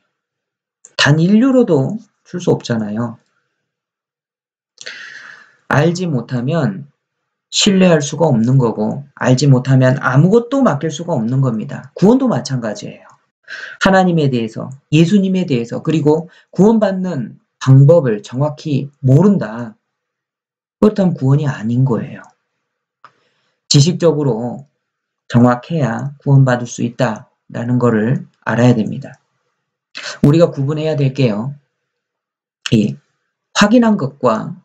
단 1유로도 줄 수 없잖아요. 알지 못하면 신뢰할 수가 없는 거고 알지 못하면 아무것도 맡길 수가 없는 겁니다. 구원도 마찬가지예요. 하나님에 대해서, 예수님에 대해서, 그리고 구원받는 방법을 정확히 모른다. 그렇다면 구원이 아닌 거예요. 지식적으로 정확해야 구원받을 수 있다라는 거를 알아야 됩니다. 우리가 구분해야 될 게요. 이 확인한 것과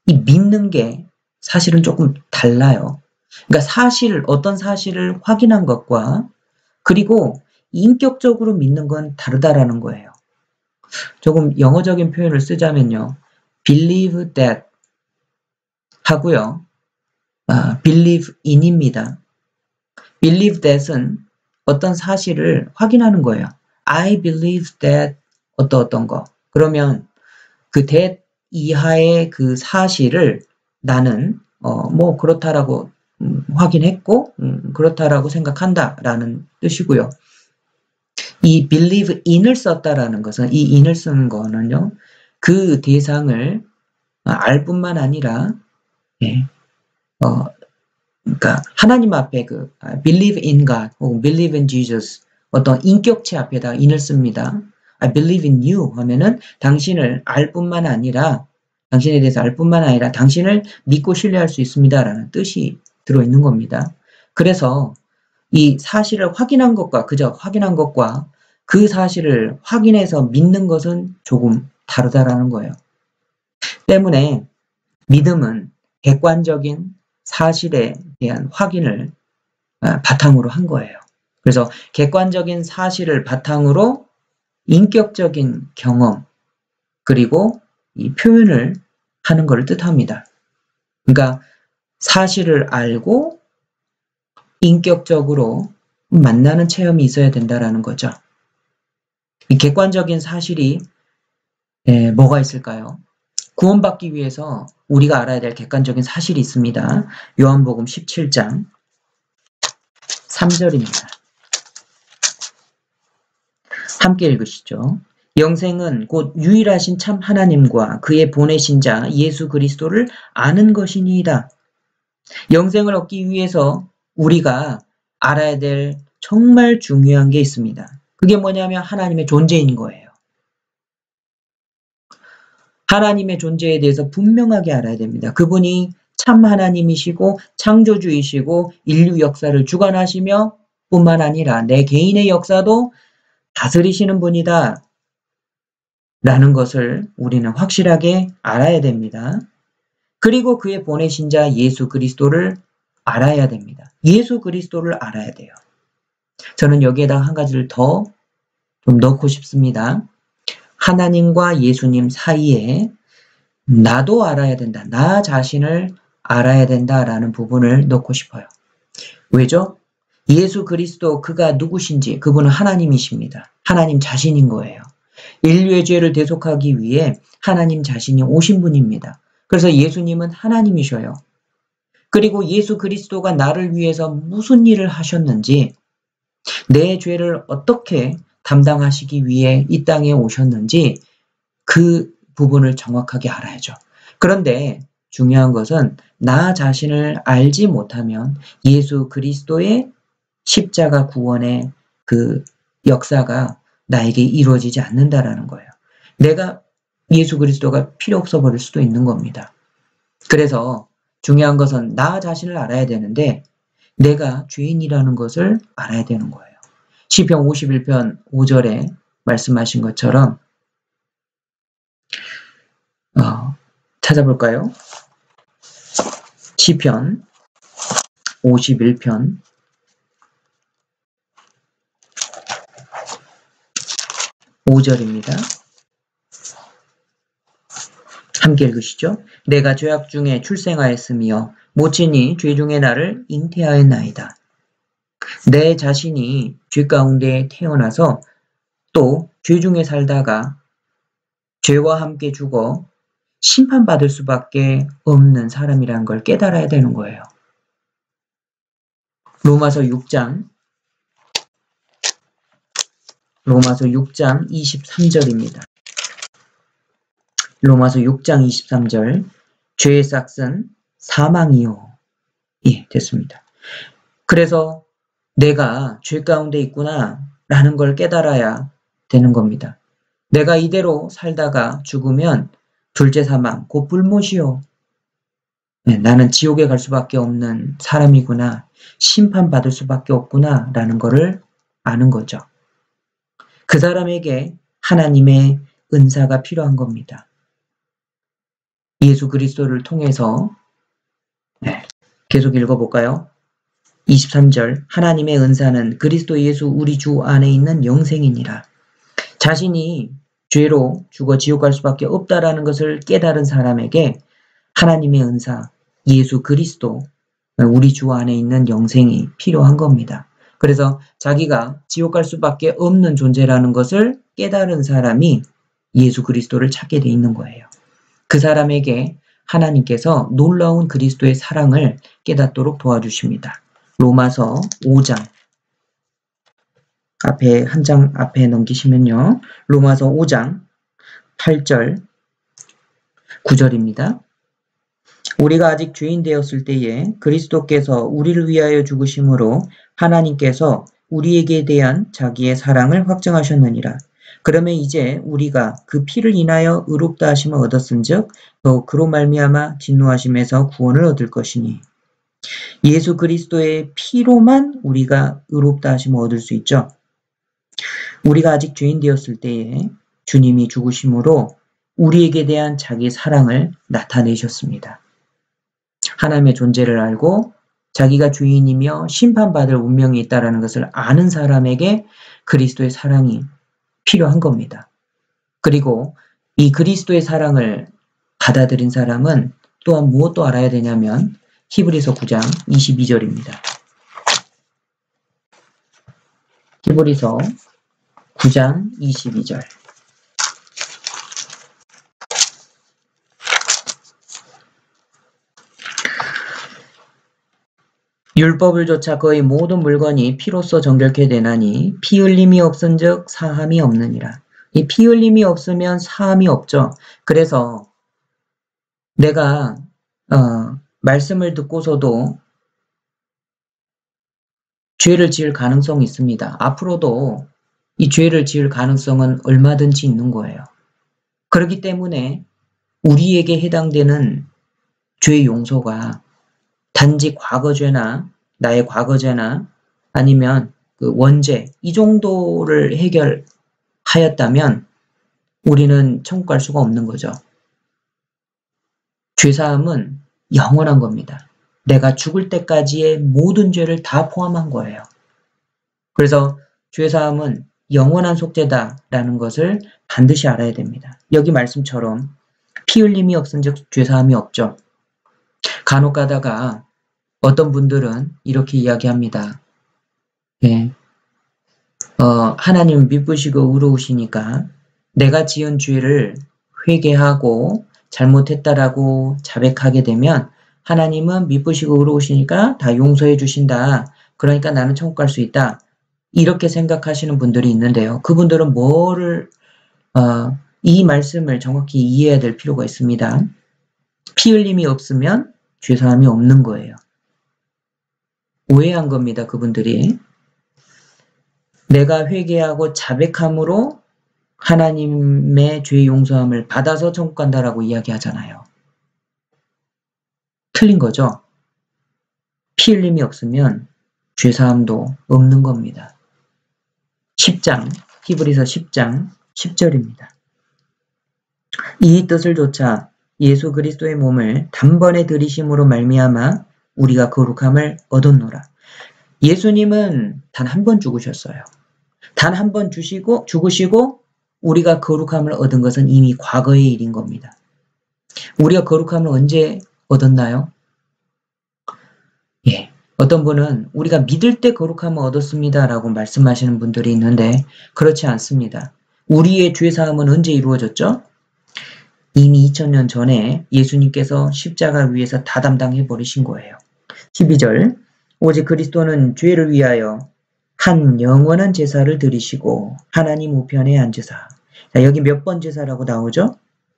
이 믿는 게 사실은 조금 달라요. 그러니까 어떤 사실을 확인한 것과 그리고 인격적으로 믿는 건 다르다라는 거예요. 조금 영어적인 표현을 쓰자면요. believe that 하고요. believe in입니다. believe that은 어떤 사실을 확인하는 거예요. I believe that 어떤 거. 그러면 그 that 이하의 그 사실을 나는 뭐 그렇다라고 확인했고 그렇다라고 생각한다라는 뜻이고요. 이 believe in을 썼다라는 것은 이 in을 쓰는 거는요. 그 대상을 알 뿐만 아니라 그러니까 하나님 앞에 그 believe in God 혹은 believe in Jesus 어떤 인격체 앞에다 in을 씁니다. I believe in you 하면은 당신을 알 뿐만 아니라 당신에 대해서 알 뿐만 아니라 당신을 믿고 신뢰할 수 있습니다라는 뜻이 들어있는 겁니다. 그래서 이 사실을 확인한 것과 그저 확인한 것과 그 사실을 확인해서 믿는 것은 조금 다르다라는 거예요. 때문에 믿음은 객관적인 사실에 대한 확인을 바탕으로 한 거예요. 그래서 객관적인 사실을 바탕으로 인격적인 경험 그리고 이 표현을 하는 것을 뜻합니다. 그러니까 사실을 알고 인격적으로 만나는 체험이 있어야 된다라는 거죠. 이 객관적인 사실이 뭐가 있을까요? 구원받기 위해서 우리가 알아야 될 객관적인 사실이 있습니다. 요한복음 17장 3절입니다. 함께 읽으시죠. 영생은 곧 유일하신 참 하나님과 그의 보내신 자 예수 그리스도를 아는 것이니이다. 영생을 얻기 위해서 우리가 알아야 될 정말 중요한 게 있습니다. 그게 뭐냐면 하나님의 존재인 거예요. 하나님의 존재에 대해서 분명하게 알아야 됩니다. 그분이 참 하나님이시고 창조주이시고 인류 역사를 주관하시며 뿐만 아니라 내 개인의 역사도 다스리시는 분이다 라는 것을 우리는 확실하게 알아야 됩니다. 그리고 그의 보내신 자 예수 그리스도를 알아야 됩니다. 예수 그리스도를 알아야 돼요. 저는 여기에다 한 가지를 더 좀 넣고 싶습니다. 하나님과 예수님 사이에 나도 알아야 된다. 나 자신을 알아야 된다라는 부분을 넣고 싶어요. 왜죠? 예수 그리스도 그가 누구신지 그분은 하나님이십니다. 하나님 자신인 거예요. 인류의 죄를 대속하기 위해 하나님 자신이 오신 분입니다. 그래서 예수님은 하나님이셔요. 그리고 예수 그리스도가 나를 위해서 무슨 일을 하셨는지 내 죄를 어떻게 담당하시기 위해 이 땅에 오셨는지 그 부분을 정확하게 알아야죠. 그런데 중요한 것은 나 자신을 알지 못하면 예수 그리스도의 십자가 구원의 그 역사가 나에게 이루어지지 않는다라는 거예요. 내가 예수 그리스도가 필요 없어 버릴 수도 있는 겁니다. 그래서 중요한 것은 나 자신을 알아야 되는데 내가 죄인이라는 것을 알아야 되는 거예요. 시편 51편 5절에 말씀하신 것처럼 찾아볼까요? 시편 51편 5절입니다. 함께 읽으시죠. 내가 죄악 중에 출생하였으며 모친이 죄 중에 나를 잉태하였나이다. 내 자신이 죄 가운데 태어나서 또 죄 중에 살다가 죄와 함께 죽어 심판받을 수밖에 없는 사람이라는 걸 깨달아야 되는 거예요. 로마서 6장 23절입니다. 로마서 6장 23절 죄의 싹은 사망이요. 예, 됐습니다. 그래서 내가 죄 가운데 있구나 라는 걸 깨달아야 되는 겁니다. 내가 이대로 살다가 죽으면 둘째 사망, 곧 불못이요. 네, 나는 지옥에 갈 수밖에 없는 사람이구나. 심판받을 수밖에 없구나 라는 거를 아는 거죠. 그 사람에게 하나님의 은사가 필요한 겁니다. 예수 그리스도를 통해서 계속 읽어볼까요? 23절 하나님의 은사는 그리스도 예수 우리 주 안에 있는 영생이니라. 자신이 죄로 죽어 지옥 갈 수밖에 없다라는 것을 깨달은 사람에게 하나님의 은사, 예수 그리스도, 우리 주 안에 있는 영생이 필요한 겁니다. 그래서 자기가 지옥 갈 수밖에 없는 존재라는 것을 깨달은 사람이 예수 그리스도를 찾게 돼 있는 거예요. 그 사람에게 하나님께서 놀라운 그리스도의 사랑을 깨닫도록 도와주십니다. 로마서 5장 앞에 한 장 앞에 넘기시면요. 로마서 5장 8절 9절입니다. 우리가 아직 죄인 되었을 때에 그리스도께서 우리를 위하여 죽으심으로 하나님께서 우리에게 대한 자기의 사랑을 확증하셨느니라. 그러면 이제 우리가 그 피를 인하여 의롭다 하심을 얻었은즉 더 그로 말미암아 진노하심에서 구원을 얻을 것이니 예수 그리스도의 피로만 우리가 의롭다 하심을 얻을 수 있죠. 우리가 아직 죄인 되었을 때에 주님이 죽으심으로 우리에게 대한 자기 사랑을 나타내셨습니다. 하나님의 존재를 알고 자기가 죄인이며 심판받을 운명이 있다는 것을 아는 사람에게 그리스도의 사랑이 필요한 겁니다. 그리고 이 그리스도의 사랑을 받아들인 사람은 또한 무엇도 알아야 되냐면 히브리서 9장 22절입니다. 히브리서 9장 22절 율법을 조차 거의 모든 물건이 피로써 정결케 되나니 피 흘림이 없은즉 사함이 없느니라. 이 피 흘림이 없으면 사함이 없죠. 그래서 내가 말씀을 듣고서도 죄를 지을 가능성이 있습니다. 앞으로도 이 죄를 지을 가능성은 얼마든지 있는 거예요. 그렇기 때문에 우리에게 해당되는 죄 용서가 단지 과거죄나 나의 과거죄나 아니면 그 원죄 이 정도를 해결하였다면 우리는 천국 갈 수가 없는 거죠. 죄사함은 영원한 겁니다. 내가 죽을 때까지의 모든 죄를 다 포함한 거예요. 그래서 죄사함은 영원한 속죄다라는 것을 반드시 알아야 됩니다. 여기 말씀처럼 피 흘림이 없은즉 죄사함이 없죠. 간혹 가다가 어떤 분들은 이렇게 이야기합니다. 예, 하나님 미쁘시고 의로우시니까 내가 지은 죄를 회개하고 잘못했다라고 자백하게 되면 하나님은 미쁘시고 의로우시니까 다 용서해 주신다. 그러니까 나는 천국 갈 수 있다. 이렇게 생각하시는 분들이 있는데요. 그분들은 이 말씀을 정확히 이해해야 될 필요가 있습니다. 피 흘림이 없으면 죄사함이 없는 거예요. 오해한 겁니다. 그분들이. 내가 회개하고 자백함으로 하나님의 죄 용서함을 받아서 천국 간다라고 이야기하잖아요. 틀린 거죠. 피 흘림이 없으면 죄사함도 없는 겁니다. 10장, 히브리서 10장 10절입니다. 이 뜻을 조차 예수 그리스도의 몸을 단번에 들이심으로 말미암아 우리가 거룩함을 얻었노라. 예수님은 단 한 번 죽으셨어요. 단 한 번 죽으시고 우리가 거룩함을 얻은 것은 이미 과거의 일인 겁니다. 우리가 거룩함을 언제 얻었나요? 예. 어떤 분은 우리가 믿을 때 거룩함을 얻었습니다라고 말씀하시는 분들이 있는데 그렇지 않습니다. 우리의 죄사함은 언제 이루어졌죠? 이미 2000년 전에 예수님께서 십자가 위에서 다 담당해 버리신 거예요. 12절 오직 그리스도는 죄를 위하여 한 영원한 제사를 드리시고 하나님 우편에 앉으사. 자, 여기 몇 번 제사라고 나오죠?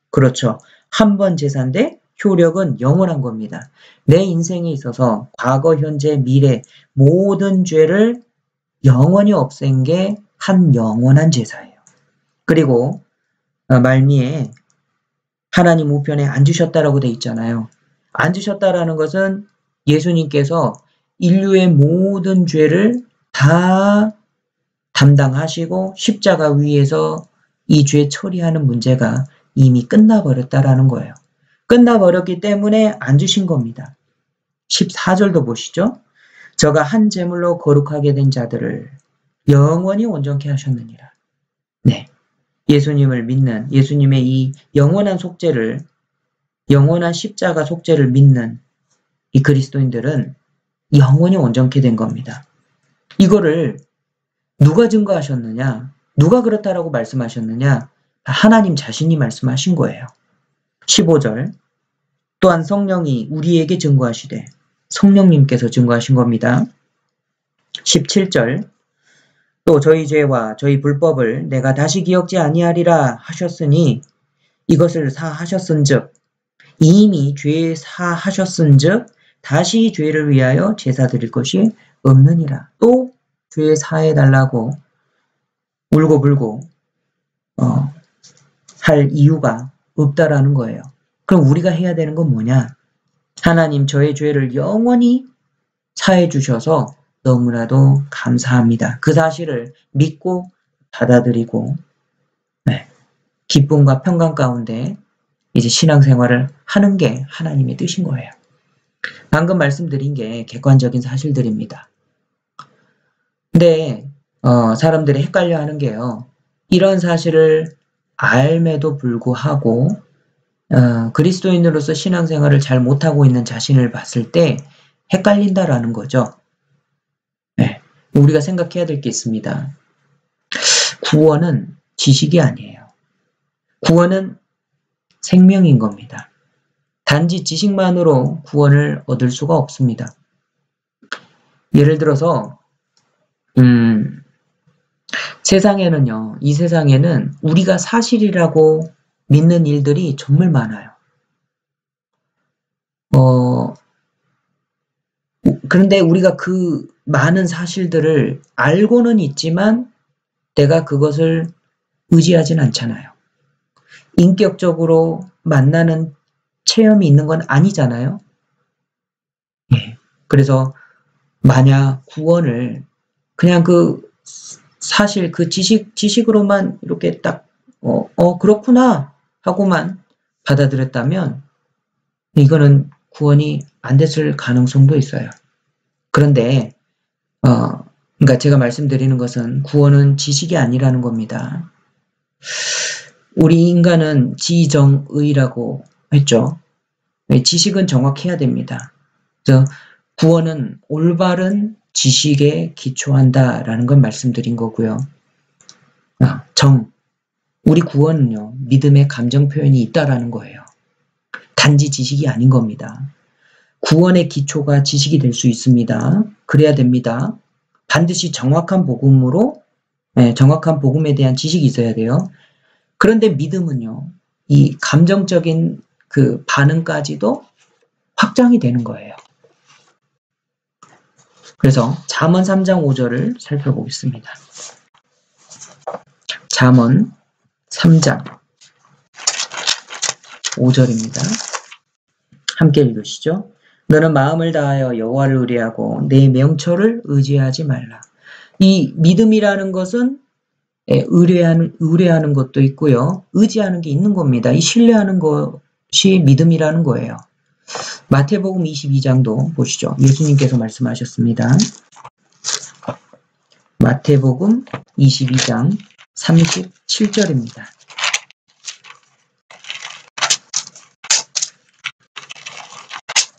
그렇죠. 한 번 제사인데 효력은 영원한 겁니다. 내 인생에 있어서 과거, 현재, 미래 모든 죄를 영원히 없앤 게 한 영원한 제사예요. 그리고 말미에 하나님 우편에 앉으셨다라고 돼 있잖아요. 앉으셨다라는 것은 예수님께서 인류의 모든 죄를 다 담당하시고 십자가 위에서 이 죄 처리하는 문제가 이미 끝나버렸다라는 거예요. 끝나버렸기 때문에 앉으신 겁니다. 14절도 보시죠. 저가 한 제물로 거룩하게 된 자들을 영원히 온전케 하셨느니라. 네, 예수님을 믿는 예수님의 이 영원한 속죄를 영원한 십자가 속죄를 믿는 이 그리스도인들은 영원히 온전케 된 겁니다. 이거를 누가 증거하셨느냐? 누가 그렇다라고 말씀하셨느냐? 하나님 자신이 말씀하신 거예요. 15절 또한 성령이 우리에게 증거하시되 성령님께서 증거하신 겁니다. 17절 또 저희 죄와 저희 불법을 내가 다시 기억지 아니하리라 하셨으니 이것을 사하셨은즉 이미 죄 사하셨은즉 다시 죄를 위하여 제사 드릴 것이 없느니라. 또 죄 사해달라고 울고불고 할 이유가 없다라는 거예요. 그럼 우리가 해야 되는 건 뭐냐? 하나님 저의 죄를 영원히 사해 주셔서 너무나도 감사합니다. 그 사실을 믿고 받아들이고 기쁨과 평강 가운데 이제 신앙생활을 하는 게 하나님의 뜻인 거예요. 방금 말씀드린 게 객관적인 사실들입니다. 근데 사람들이 헷갈려하는 게요. 이런 사실을 알매도 불구하고 그리스도인으로서 신앙생활을 잘 못하고 있는 자신을 봤을 때 헷갈린다라는 거죠. 네, 우리가 생각해야 될 게 있습니다. 구원은 지식이 아니에요. 구원은 생명인 겁니다. 단지 지식만으로 구원을 얻을 수가 없습니다. 예를 들어서 세상에는요, 이 세상에는 우리가 사실이라고 믿는 일들이 정말 많아요. 그런데 우리가 그 많은 사실들을 알고는 있지만 내가 그것을 의지하진 않잖아요. 인격적으로 만나는 체험이 있는 건 아니잖아요. 예. 그래서 만약 구원을 그냥 사실 그 지식으로만 이렇게 딱, 그렇구나 하고만 받아들였다면 이거는 구원이 안 됐을 가능성도 있어요. 그런데, 그러니까 제가 말씀드리는 것은 구원은 지식이 아니라는 겁니다. 우리 인간은 지정의라고 했죠. 지식은 정확해야 됩니다. 그래서 구원은 올바른 지식에 기초한다라는 걸 말씀드린 거고요. 우리 구원은요, 믿음의 감정 표현이 있다라는 거예요. 단지 지식이 아닌 겁니다. 구원의 기초가 지식이 될 수 있습니다. 그래야 됩니다. 반드시 정확한 복음에 대한 지식이 있어야 돼요. 그런데 믿음은요, 이 감정적인 그 반응까지도 확장이 되는 거예요. 그래서 잠언 3장 5절을 살펴보겠습니다. 잠언 3장 5절입니다. 함께 읽으시죠. 너는 마음을 다하여 여호와를 의뢰하고 내 명철을 의지하지 말라. 이 믿음이라는 것은 의뢰하는 것도 있고요. 의지하는 게 있는 겁니다. 이 신뢰하는 것이 믿음이라는 거예요. 마태복음 22장도 보시죠. 예수님께서 말씀하셨습니다. 마태복음 22장 37절입니다.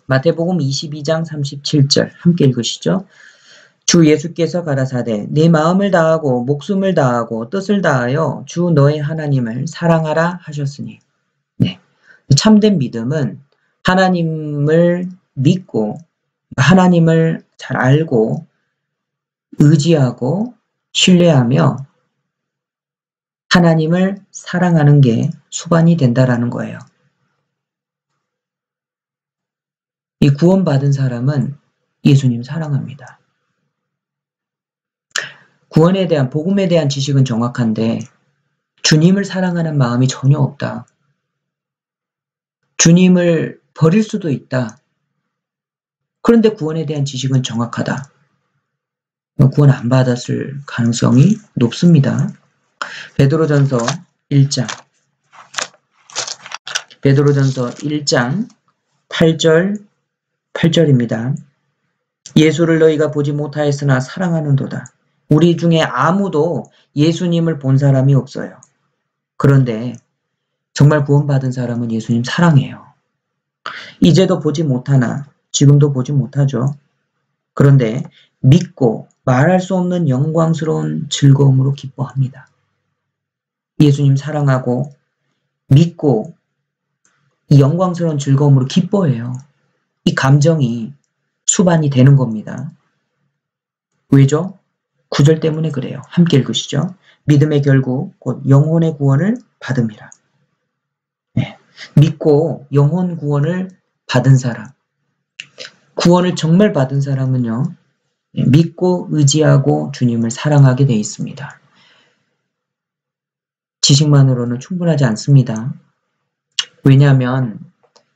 마태복음 22장 37절 함께 읽으시죠. 주 예수께서 가라사대 내 마음을 다하고 목숨을 다하고 뜻을 다하여 주 너의 하나님을 사랑하라 하셨으니. 네. 참된 믿음은 하나님을 믿고 하나님을 잘 알고 의지하고 신뢰하며 하나님을 사랑하는 게 수반이 된다라는 거예요. 이 구원받은 사람은 예수님 사랑합니다. 구원에 대한 복음에 대한 지식은 정확한데 주님을 사랑하는 마음이 전혀 없다. 주님을 버릴 수도 있다. 그런데 구원에 대한 지식은 정확하다. 구원 안 받았을 가능성이 높습니다. 베드로전서 1장 8절입니다. 예수를 너희가 보지 못하였으나 사랑하는도다. 우리 중에 아무도 예수님을 본 사람이 없어요. 그런데 정말 구원받은 사람은 예수님 사랑해요. 이제도 보지 못하나 지금도 보지 못하죠. 그런데 믿고 말할 수 없는 영광스러운 즐거움으로 기뻐합니다. 예수님 사랑하고 믿고 이 영광스러운 즐거움으로 기뻐해요. 이 감정이 수반이 되는 겁니다. 왜죠? 9절 때문에 그래요. 함께 읽으시죠. 믿음의 결국 곧 영혼의 구원을 받음이라. 네. 믿고 영혼 구원을 받은 사람. 구원을 정말 받은 사람은요. 믿고 의지하고 주님을 사랑하게 되어 있습니다. 지식만으로는 충분하지 않습니다. 왜냐하면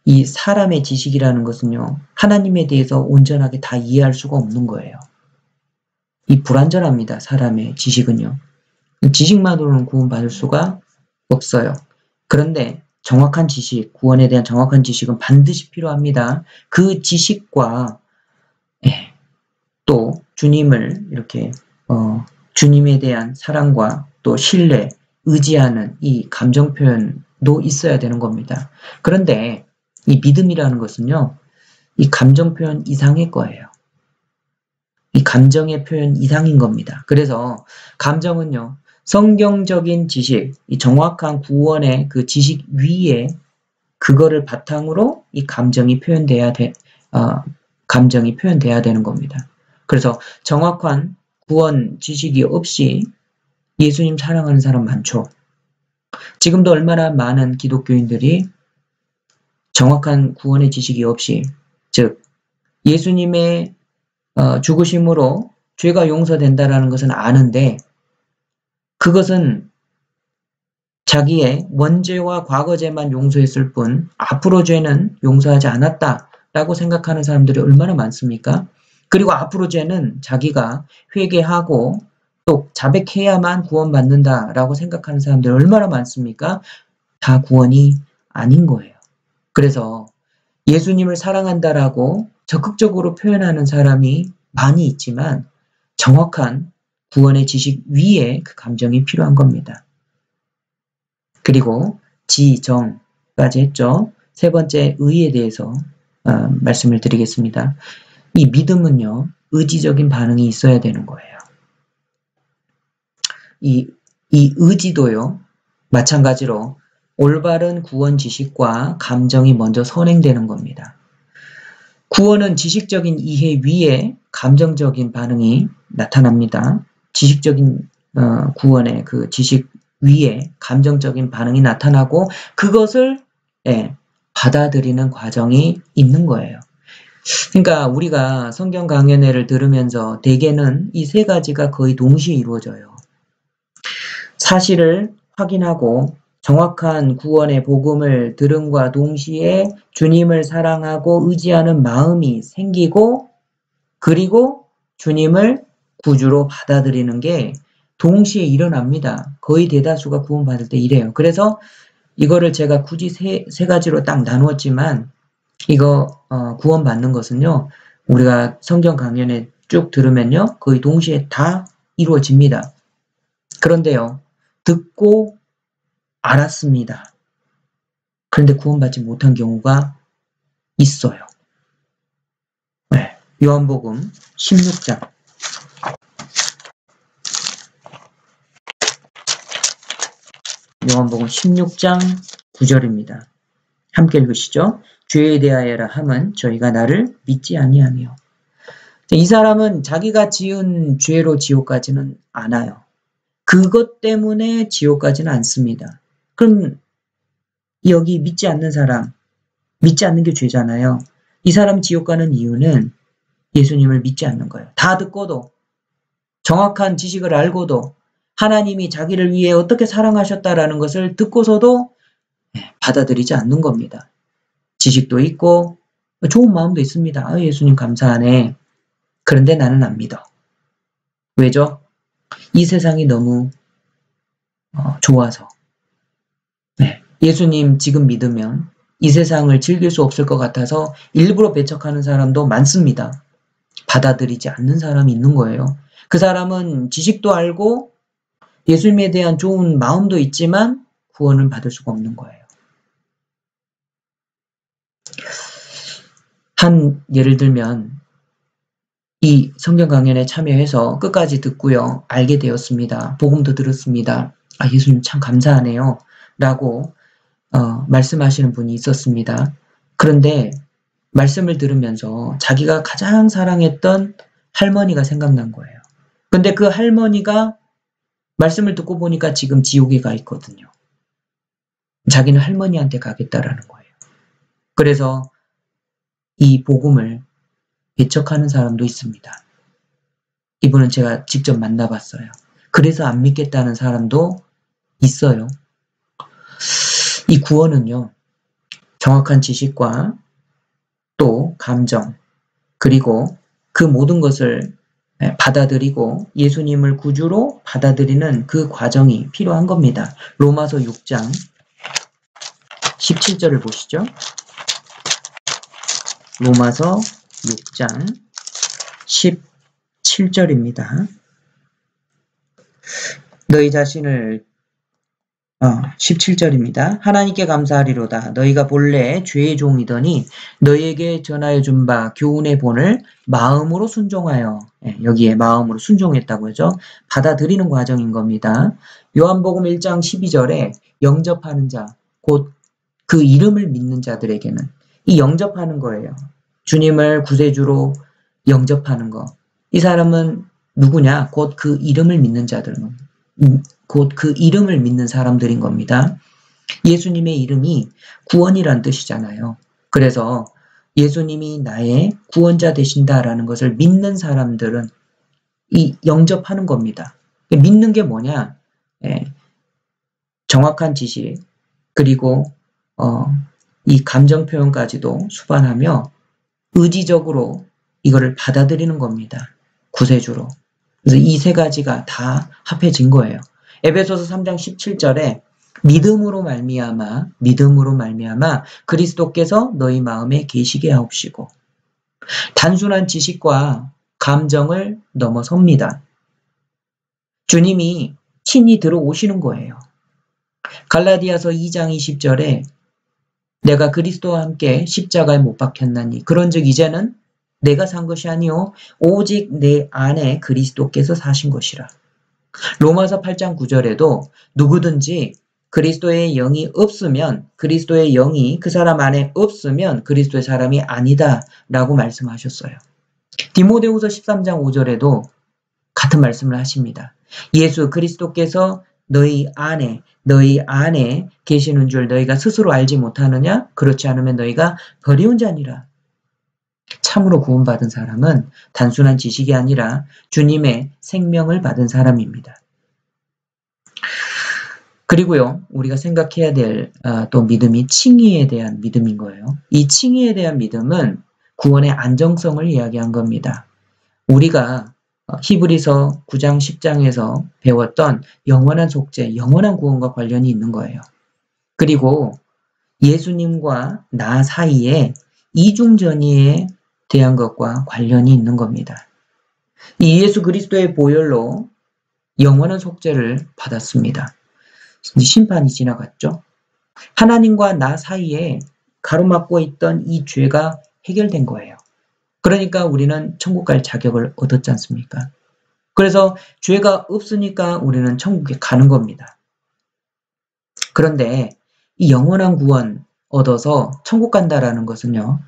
이 사람의 지식이라는 것은요. 하나님에 대해서 온전하게 다 이해할 수가 없는 거예요. 이 불완전합니다. 사람의 지식은요. 지식만으로는 구원받을 수가 없어요. 그런데 정확한 지식, 구원에 대한 정확한 지식은 반드시 필요합니다. 그 지식과 또 주님을 이렇게 주님에 대한 사랑과 또 신뢰, 의지하는 이 감정 표현도 있어야 되는 겁니다. 그런데 이 믿음이라는 것은요. 이 감정 표현 이상의 거예요. 이 감정의 표현 이상인 겁니다. 그래서 감정은요. 성경적인 지식, 이 정확한 구원의 그 지식 위에 그거를 바탕으로 이 감정이 표현돼야 되는 겁니다. 그래서 정확한 구원 지식이 없이 예수님 사랑하는 사람 많죠. 지금도 얼마나 많은 기독교인들이 정확한 구원의 지식이 없이, 즉 예수님의 죽으심으로 죄가 용서된다라는 것은 아는데 그것은 자기의 원죄와 과거죄만 용서했을 뿐 앞으로 죄는 용서하지 않았다라고 생각하는 사람들이 얼마나 많습니까? 그리고 앞으로 죄는 자기가 회개하고 또 자백해야만 구원받는다라고 생각하는 사람들이 얼마나 많습니까? 다 구원이 아닌 거예요. 그래서 예수님을 사랑한다라고 적극적으로 표현하는 사람이 많이 있지만 정확한 구원의 지식 위에 그 감정이 필요한 겁니다. 그리고 지정까지 했죠. 세 번째 의에 대해서 말씀을 드리겠습니다. 이 믿음은요. 의지적인 반응이 있어야 되는 거예요. 이 의지도요. 마찬가지로 올바른 구원 지식과 감정이 먼저 선행되는 겁니다. 구원은 지식적인 이해 위에 감정적인 반응이 나타납니다. 지식적인 구원의 그 지식 위에 감정적인 반응이 나타나고 그것을 받아들이는 과정이 있는 거예요. 그러니까 우리가 성경 강연회를 들으면서 대개는 이 세 가지가 거의 동시에 이루어져요. 사실을 확인하고 정확한 구원의 복음을 들음과 동시에 주님을 사랑하고 의지하는 마음이 생기고 그리고 주님을 구주로 받아들이는 게 동시에 일어납니다. 거의 대다수가 구원받을 때 이래요. 그래서 이거를 제가 굳이 세 가지로 딱 나누었지만 이거 구원받는 것은요. 우리가 성경 강연에 쭉 들으면요. 거의 동시에 다 이루어집니다. 그런데요. 듣고 알았습니다. 그런데 구원받지 못한 경우가 있어요. 네. 요한복음 16장. 요한복음 16장 9절입니다. 함께 읽으시죠. 죄에 대하여라 함은 저희가 나를 믿지 아니하며. 이 사람은 자기가 지은 죄로 지옥 가지는 않아요. 그것 때문에 지옥 가지는 않습니다. 그럼 여기 믿지 않는 사람, 믿지 않는 게 죄잖아요. 이 사람 지옥 가는 이유는 예수님을 믿지 않는 거예요. 다 듣고도 정확한 지식을 알고도 하나님이 자기를 위해 어떻게 사랑하셨다라는 것을 듣고서도 받아들이지 않는 겁니다. 지식도 있고 좋은 마음도 있습니다. 예수님 감사하네. 그런데 나는 안 믿어. 왜죠? 이 세상이 너무 좋아서. 예수님 지금 믿으면 이 세상을 즐길 수 없을 것 같아서 일부러 배척하는 사람도 많습니다. 받아들이지 않는 사람이 있는 거예요. 그 사람은 지식도 알고 예수님에 대한 좋은 마음도 있지만 구원을 받을 수가 없는 거예요. 예를 들면 이 성경 강연에 참여해서 끝까지 듣고요. 알게 되었습니다. 복음도 들었습니다. 예수님 참 감사하네요. 라고 말씀하시는 분이 있었습니다. 그런데 말씀을 들으면서 자기가 가장 사랑했던 할머니가 생각난 거예요. 근데 그 할머니가 말씀을 듣고 보니까 지금 지옥에 가 있거든요. 자기는 할머니한테 가겠다라는 거예요. 그래서 이 복음을 배척하는 사람도 있습니다. 이분은 제가 직접 만나봤어요. 그래서 안 믿겠다는 사람도 있어요. 이 구원은요. 정확한 지식과 또 감정 그리고 그 모든 것을 받아들이고 예수님을 구주로 받아들이는 그 과정이 필요한 겁니다. 로마서 6장 17절을 보시죠. 로마서 6장 17절입니다. 너희 자신을 17절입니다. 하나님께 감사하리로다. 너희가 본래 죄의 종이더니 너희에게 전하여 준 바 교훈의 본을 마음으로 순종하여 여기에 마음으로 순종했다고 하죠. 받아들이는 과정인 겁니다. 요한복음 1장 12절에 영접하는 자, 곧 그 이름을 믿는 자들에게는 이 영접하는 거예요. 주님을 구세주로 영접하는 거. 이 사람은 누구냐? 곧 그 이름을 믿는 자들은 곧 그 이름을 믿는 사람들인 겁니다. 예수님의 이름이 구원이란 뜻이잖아요. 그래서 예수님이 나의 구원자 되신다라는 것을 믿는 사람들은 영접하는 겁니다. 믿는 게 뭐냐? 예, 정확한 지식, 그리고 이 감정 표현까지도 수반하며 의지적으로 이거를 받아들이는 겁니다. 구세주로. 그래서 이 세 가지가 다 합해진 거예요. 에베소서 3장 17절에 믿음으로 말미암아 그리스도께서 너희 마음에 계시게 하옵시고, 단순한 지식과 감정을 넘어섭니다. 주님이 친히 들어오시는 거예요. 갈라디아서 2장 20절에 내가 그리스도와 함께 십자가에 못 박혔나니 그런즉 이제는 내가 산 것이 아니요 오직 내 안에 그리스도께서 사신 것이라. 로마서 8장 9절에도 누구든지 그리스도의 영이 없으면, 그리스도의 영이 그 사람 안에 없으면 그리스도의 사람이 아니다 라고 말씀하셨어요. 디모데후서 13장 5절에도 같은 말씀을 하십니다. 예수 그리스도께서 너희 안에 계시는 줄 너희가 스스로 알지 못하느냐? 그렇지 않으면 너희가 버리운 자니라. 참으로 구원받은 사람은 단순한 지식이 아니라 주님의 생명을 받은 사람입니다. 그리고요, 우리가 생각해야 될 또 믿음이 칭의에 대한 믿음인 거예요. 이 칭의에 대한 믿음은 구원의 안정성을 이야기한 겁니다. 우리가 히브리서 9장 10장에서 배웠던 영원한 속죄, 영원한 구원과 관련이 있는 거예요. 그리고 예수님과 나 사이에 이중전이에 대한 것과 관련이 있는 겁니다. 이 예수 그리스도의 보혈로 영원한 속죄를 받았습니다. 심판이 지나갔죠. 하나님과 나 사이에 가로막고 있던 이 죄가 해결된 거예요. 그러니까 우리는 천국 갈 자격을 얻었지 않습니까? 그래서 죄가 없으니까 우리는 천국에 가는 겁니다. 그런데 이 영원한 구원 얻어서 천국 간다라는 것은요,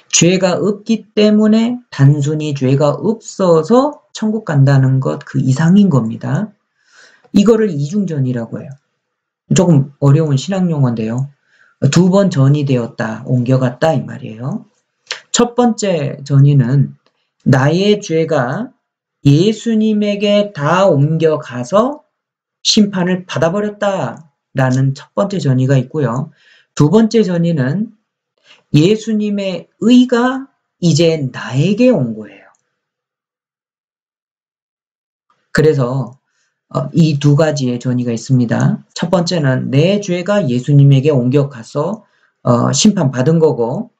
죄가 없기 때문에 단순히 죄가 없어서 천국 간다는 것 그 이상인 겁니다. 이거를 이중전이라고 해요. 조금 어려운 신학 용어인데요. 두 번 전이 되었다, 옮겨갔다 이 말이에요. 첫 번째 전이는 나의 죄가 예수님에게 다 옮겨가서 심판을 받아버렸다라는 첫 번째 전이가 있고요. 두 번째 전이는 예수님의 의가 이제 나에게 온 거예요. 그래서 이 두 가지의 전이가 있습니다. 첫 번째는 내 죄가 예수님에게 옮겨가서 심판받은 거고,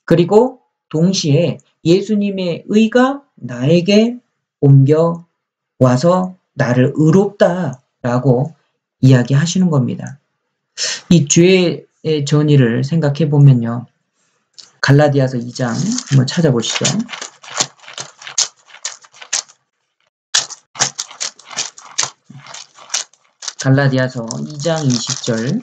그리고 동시에 예수님의 의가 나에게 옮겨와서 나를 의롭다라고 이야기하시는 겁니다. 이 죄의 전이를 생각해 보면요. 갈라디아서 2장 한번 찾아보시죠. 갈라디아서 2장 20절.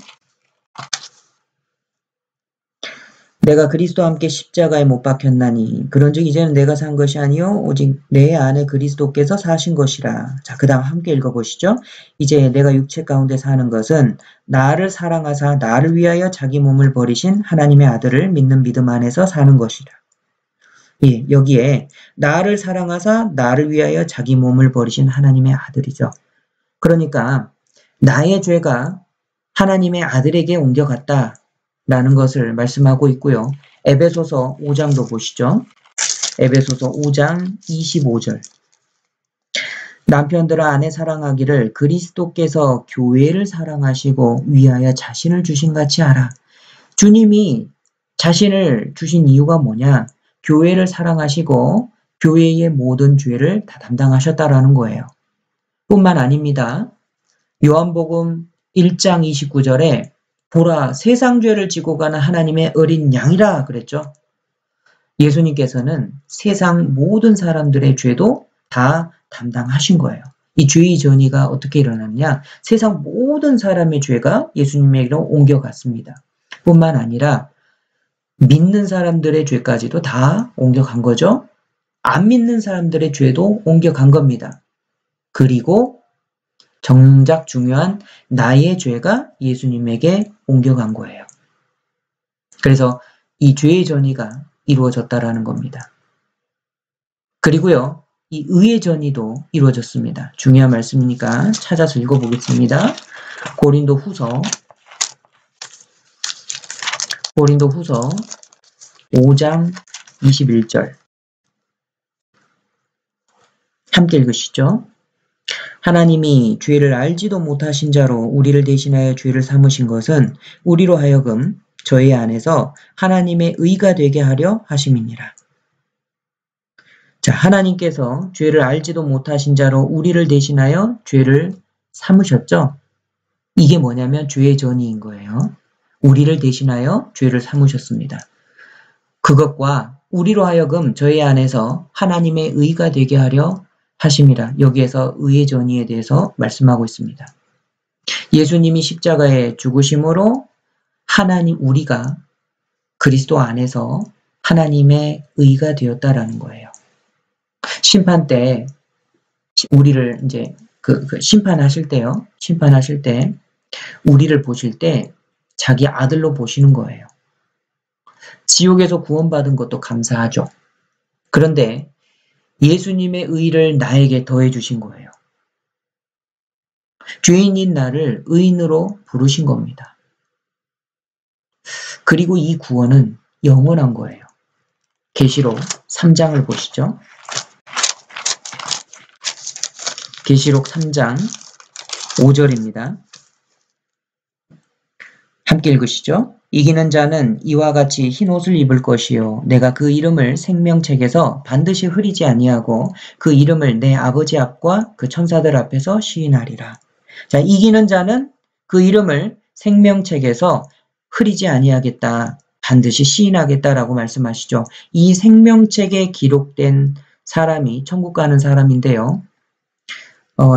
내가 그리스도와 함께 십자가에 못 박혔나니 그런즉 이제는 내가 산 것이 아니요 오직 내 안에 그리스도께서 사신 것이라. 자, 그 다음 함께 읽어보시죠. 이제 내가 육체 가운데 사는 것은 나를 사랑하사 나를 위하여 자기 몸을 버리신 하나님의 아들을 믿는 믿음 안에서 사는 것이라. 예, 여기에 나를 사랑하사 나를 위하여 자기 몸을 버리신 하나님의 아들이죠. 그러니까 나의 죄가 하나님의 아들에게 옮겨갔다 라는 것을 말씀하고 있고요. 에베소서 5장도 보시죠. 에베소서 5장 25절. 남편들아 아내 사랑하기를 그리스도께서 교회를 사랑하시고 위하여 자신을 주신 같이 하라. 주님이 자신을 주신 이유가 뭐냐? 교회를 사랑하시고 교회의 모든 죄를 다 담당하셨다라는 거예요. 뿐만 아닙니다. 요한복음 1장 29절에 보라 세상 죄를 지고 가는 하나님의 어린 양이라 그랬죠. 예수님께서는 세상 모든 사람들의 죄도 다 담당하신 거예요. 이 죄의 전이가 어떻게 일어났냐? 세상 모든 사람의 죄가 예수님에게로 옮겨갔습니다. 뿐만 아니라 믿는 사람들의 죄까지도 다 옮겨간 거죠. 안 믿는 사람들의 죄도 옮겨간 겁니다. 그리고 정작 중요한 나의 죄가 예수님에게 옮겨간 거예요. 그래서 이 죄의 전이가 이루어졌다라는 겁니다. 그리고요, 이 의의 전이도 이루어졌습니다. 중요한 말씀이니까 찾아서 읽어보겠습니다. 고린도후서 5장 21절 함께 읽으시죠. 하나님이 죄를 알지도 못하신 자로 우리를 대신하여 죄를 삼으신 것은 우리로 하여금 저희 안에서 하나님의 의가 되게 하려 하심이니라. 자, 하나님께서 죄를 알지도 못하신 자로 우리를 대신하여 죄를 삼으셨죠. 이게 뭐냐면 죄의 전이인 거예요. 우리를 대신하여 죄를 삼으셨습니다. 그것과 우리로 하여금 저희 안에서 하나님의 의가 되게 하려 하심이라. 여기에서 의의 전이에 대해서 말씀하고 있습니다. 예수님이 십자가에 죽으심으로 우리가 그리스도 안에서 하나님의 의가 되었다라는 거예요. 심판 때 우리를 이제 심판하실 때 우리를 보실 때 자기 아들로 보시는 거예요. 지옥에서 구원받은 것도 감사하죠. 그런데 예수님의 의를 나에게 더해 주신 거예요. 죄인인 나를 의인으로 부르신 겁니다. 그리고 이 구원은 영원한 거예요. 계시록 3장을 보시죠. 계시록 3장 5절입니다. 함께 읽으시죠. 이기는 자는 이와 같이 흰 옷을 입을 것이요 내가 그 이름을 생명책에서 반드시 흐리지 아니하고 그 이름을 내 아버지 앞과 그 천사들 앞에서 시인하리라. 자, 이기는 자는 그 이름을 생명책에서 흐리지 아니하겠다. 반드시 시인하겠다라고 말씀하시죠. 이 생명책에 기록된 사람이 천국 가는 사람인데요.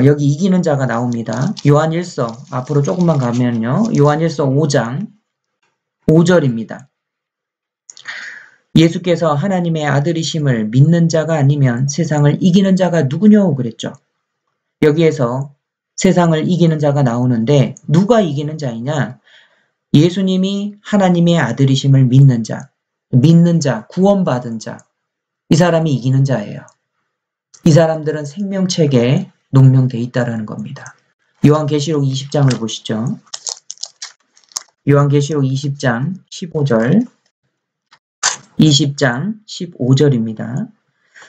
여기 이기는 자가 나옵니다. 요한일서 앞으로 조금만 가면요. 요한일서 5장 5절입니다. 예수께서 하나님의 아들이심을 믿는 자가 아니면 세상을 이기는 자가 누구냐고 그랬죠. 여기에서 세상을 이기는 자가 나오는데 누가 이기는 자이냐? 예수님이 하나님의 아들이심을 믿는 자, 구원받은 자, 이 사람이 이기는 자예요. 이 사람들은 생명책에 농명되어 있다라는 겁니다. 요한계시록 20장을 보시죠. 요한계시록 20장 15절, 20장 15절입니다.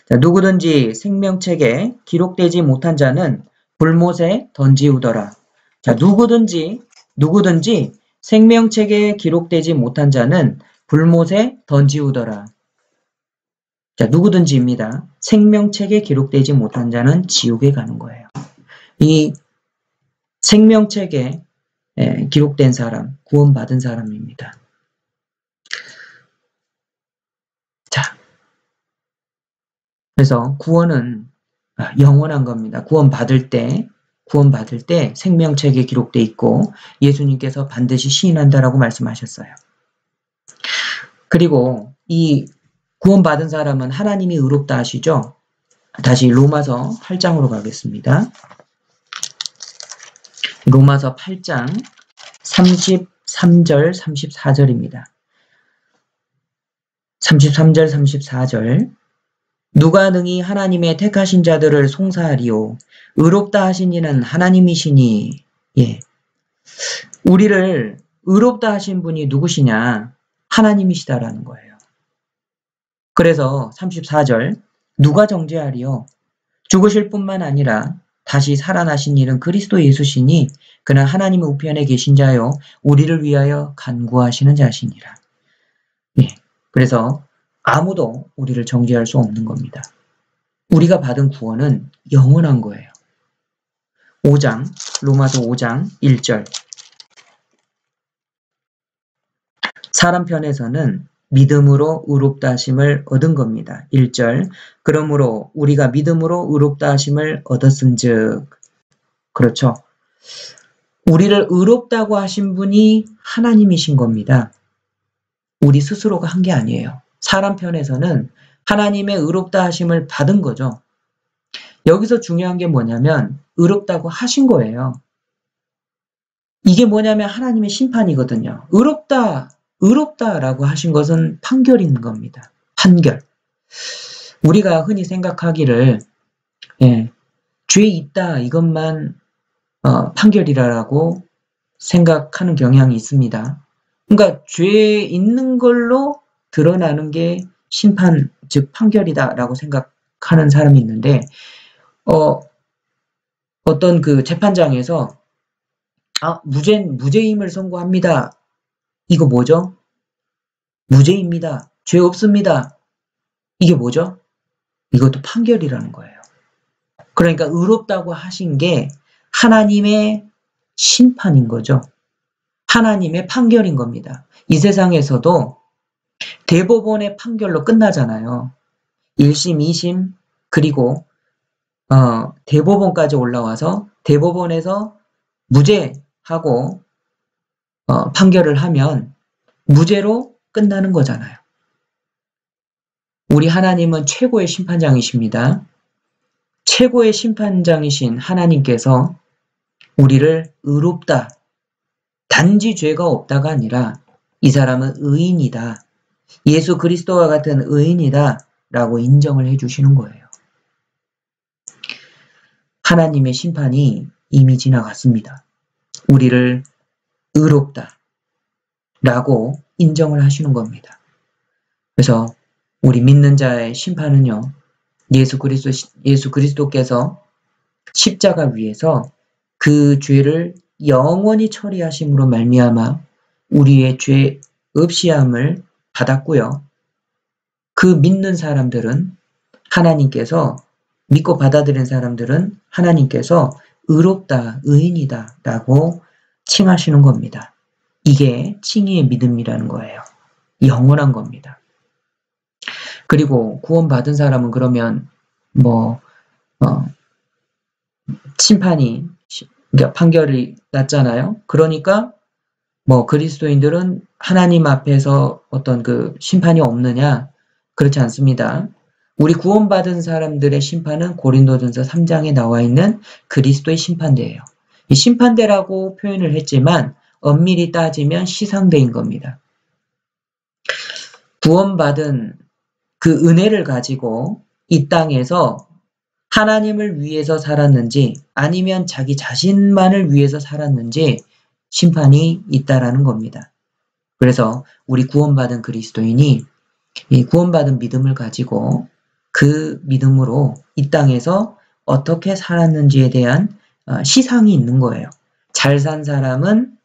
자, 누구든지 생명책에 기록되지 못한 자는 불못에 던지우더라. 자, 누구든지 생명책에 기록되지 못한 자는 불못에 던지우더라. 자, 누구든지입니다. 생명책에 기록되지 못한 자는 지옥에 가는 거예요. 이 생명책에 기록된 사람, 구원받은 사람입니다. 자, 그래서 구원은 영원한 겁니다. 구원받을 때 생명책에 기록돼 있고 예수님께서 반드시 시인한다라고 말씀하셨어요. 그리고 이 구원받은 사람은 하나님이 의롭다 하시죠. 다시 로마서 8장으로 가겠습니다. 로마서 8장 33절 34절입니다. 33절 34절 누가 능히 하나님의 택하신 자들을 송사하리요 의롭다 하신 이는 하나님이시니. 예. 우리를 의롭다 하신 분이 누구시냐? 하나님이시다라는 거예요. 그래서 34절 누가 정죄하리요? 죽으실 뿐만 아니라 다시 살아나신 이는 그리스도 예수시니 그는 하나님의 우편에 계신 자요 우리를 위하여 간구하시는 자시니라. 예. 그래서 아무도 우리를 정죄할 수 없는 겁니다. 우리가 받은 구원은 영원한 거예요. 로마서 5장 1절 사람 편에서는 믿음으로 의롭다 하심을 얻은 겁니다. 1절 그러므로 우리가 믿음으로 의롭다 하심을 얻었은즉. 그렇죠. 우리를 의롭다고 하신 분이 하나님이신 겁니다. 우리 스스로가 한 게 아니에요. 사람 편에서는 하나님의 의롭다 하심을 받은 거죠. 여기서 중요한 게 뭐냐면 의롭다고 하신 거예요. 이게 뭐냐면 하나님의 심판이거든요. 의롭다라고 하신 것은 판결인 겁니다. 판결. 우리가 흔히 생각하기를 죄 있다 이것만 판결이라고 생각하는 경향이 있습니다. 그러니까 죄 있는 걸로 드러나는 게 심판, 즉 판결이다라고 생각하는 사람이 있는데 어떤 그 재판장에서 무죄임을 선고합니다. 이거 뭐죠? 무죄입니다. 죄 없습니다. 이게 뭐죠? 이것도 판결이라는 거예요. 그러니까 의롭다고 하신 게 하나님의 심판인 거죠. 하나님의 판결인 겁니다. 이 세상에서도 대법원의 판결로 끝나잖아요. 1심, 2심, 그리고 대법원까지 올라와서 대법원에서 무죄하고 판결을 하면 무죄로 끝나는 거잖아요. 우리 하나님은 최고의 심판장이십니다. 최고의 심판장이신 하나님께서 우리를 의롭다, 단지 죄가 없다가 아니라 이 사람은 의인이다, 예수 그리스도와 같은 의인이다 라고 인정을 해주시는 거예요. 하나님의 심판이 이미 지나갔습니다. 우리를 의롭다 라고 인정을 하시는 겁니다. 그래서 우리 믿는 자의 심판은요, 예수 그리스도께서 십자가 위에서 그 죄를 영원히 처리하심으로 말미암아 우리의 죄 없이함을 받았고요. 그 믿는 사람들은 하나님께서, 믿고 받아들인 사람들은 하나님께서 의롭다, 의인이다 라고 칭하시는 겁니다. 이게 칭의의 믿음이라는 거예요. 영원한 겁니다. 그리고 구원받은 사람은 그러면 심판이, 그러니까 판결이 났잖아요. 그러니까 그리스도인들은 하나님 앞에서 어떤 그 심판이 없느냐? 그렇지 않습니다. 우리 구원받은 사람들의 심판은 고린도전서 3장에 나와 있는 그리스도의 심판대예요. 이 심판대라고 표현을 했지만 엄밀히 따지면 시상대인 겁니다. 구원받은 그 은혜를 가지고 이 땅에서 하나님을 위해서 살았는지 아니면 자기 자신만을 위해서 살았는지 심판이 있다라는 겁니다. 그래서 우리 구원받은 그리스도인이 이 구원받은 믿음을 가지고 그 믿음으로 이 땅에서 어떻게 살았는지에 대한 시상이 있는 거예요. 잘 산 사람은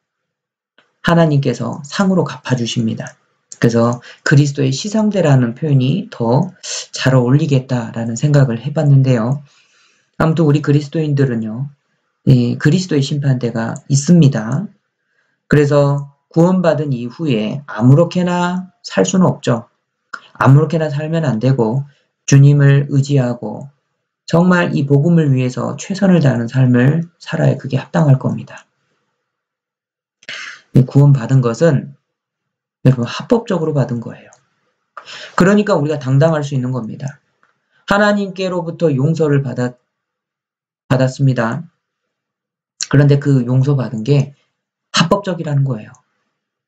하나님께서 상으로 갚아주십니다. 그래서 그리스도의 시상대라는 표현이 더 잘 어울리겠다라는 생각을 해봤는데요. 아무튼 우리 그리스도인들은요, 그리스도의 심판대가 있습니다. 그래서 구원받은 이후에 아무렇게나 살 수는 없죠. 아무렇게나 살면 안 되고 주님을 의지하고 정말 이 복음을 위해서 최선을 다하는 삶을 살아야 그게 합당할 겁니다. 구원받은 것은 여러분 합법적으로 받은 거예요. 그러니까 우리가 당당할 수 있는 겁니다. 하나님께로부터 용서를 받았습니다. 그런데 그 용서받은 게 합법적이라는 거예요.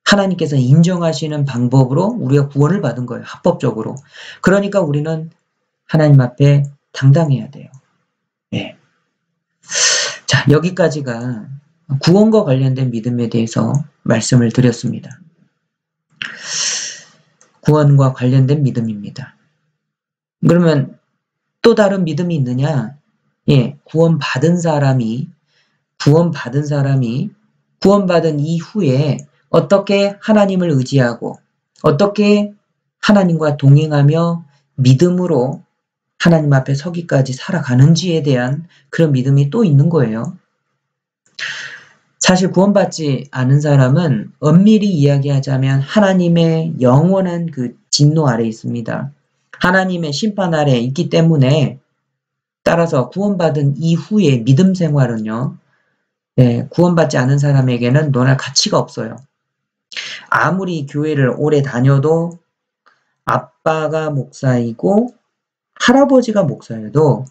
하나님께서 인정하시는 방법으로 우리가 구원을 받은 거예요. 합법적으로. 그러니까 우리는 하나님 앞에 당당해야 돼요. 네. 자, 여기까지가 구원과 관련된 믿음에 대해서 말씀을 드렸습니다. 구원과 관련된 믿음입니다. 그러면 또 다른 믿음이 있느냐? 구원받은 사람이 구원받은 이후에 어떻게 하나님을 의지하고 어떻게 하나님과 동행하며 믿음으로 하나님 앞에 서기까지 살아가는지에 대한 그런 믿음이 또 있는 거예요. 사실 구원받지 않은 사람은 엄밀히 이야기하자면 하나님의 영원한 그 진노 아래에 있습니다. 하나님의 심판 아래에 있기 때문에 따라서 구원받은 이후의 믿음 생활은요, 구원받지 않은 사람에게는 논할 가치가 없어요. 아무리 교회를 오래 다녀도 아빠가 목사이고 할아버지가 목사여도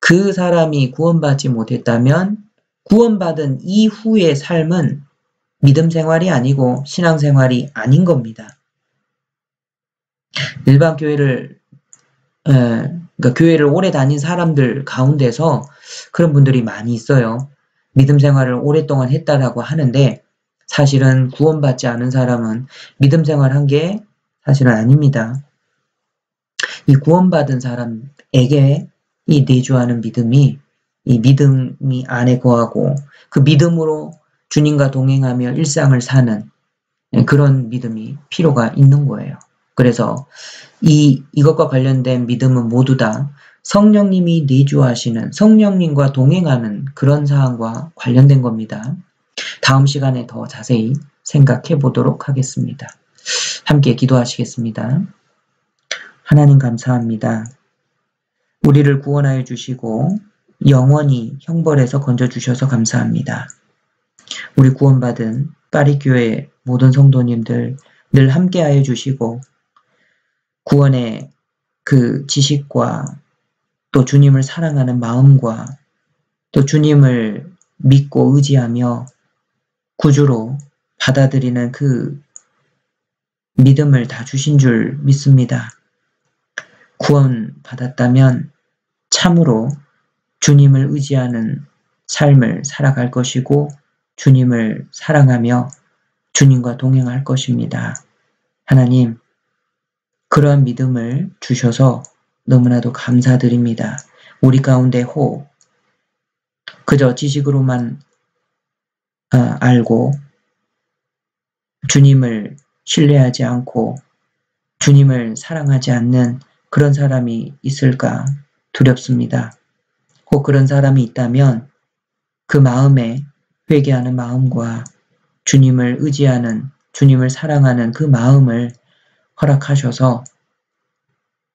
그 사람이 구원받지 못했다면 구원받은 이후의 삶은 믿음 생활이 아니고 신앙 생활이 아닌 겁니다. 일반 교회를 그러니까 교회를 오래 다닌 사람들 가운데서 그런 분들이 많이 있어요. 믿음 생활을 오랫동안 했다라고 하는데 사실은 구원받지 않은 사람은 믿음 생활한 게 사실은 아닙니다. 이 구원받은 사람에게 이 내주하는 믿음이 이 믿음이 안에 거하고 그 믿음으로 주님과 동행하며 일상을 사는 그런 믿음이 필요가 있는 거예요. 그래서 이것과 관련된 믿음은 모두 다 성령님이 내주하시는 성령님과 동행하는 그런 사항과 관련된 겁니다. 다음 시간에 더 자세히 생각해 보도록 하겠습니다. 함께 기도하시겠습니다. 하나님 감사합니다. 우리를 구원하여 주시고 영원히 형벌에서 건져주셔서 감사합니다. 우리 구원받은 파리교회 모든 성도님들 늘 함께하여 주시고 구원의 그 지식과 또 주님을 사랑하는 마음과 또 주님을 믿고 의지하며 구주로 받아들이는 그 믿음을 다 주신 줄 믿습니다. 구원 받았다면 참으로 주님을 의지하는 삶을 살아갈 것이고 주님을 사랑하며 주님과 동행할 것입니다. 하나님, 그러한 믿음을 주셔서 너무나도 감사드립니다. 우리 가운데 혹 그저 지식으로만 알고 주님을 신뢰하지 않고 주님을 사랑하지 않는 그런 사람이 있을까 두렵습니다. 혹 그런 사람이 있다면 그 마음에 회개하는 마음과 주님을 의지하는 주님을 사랑하는 그 마음을 허락하셔서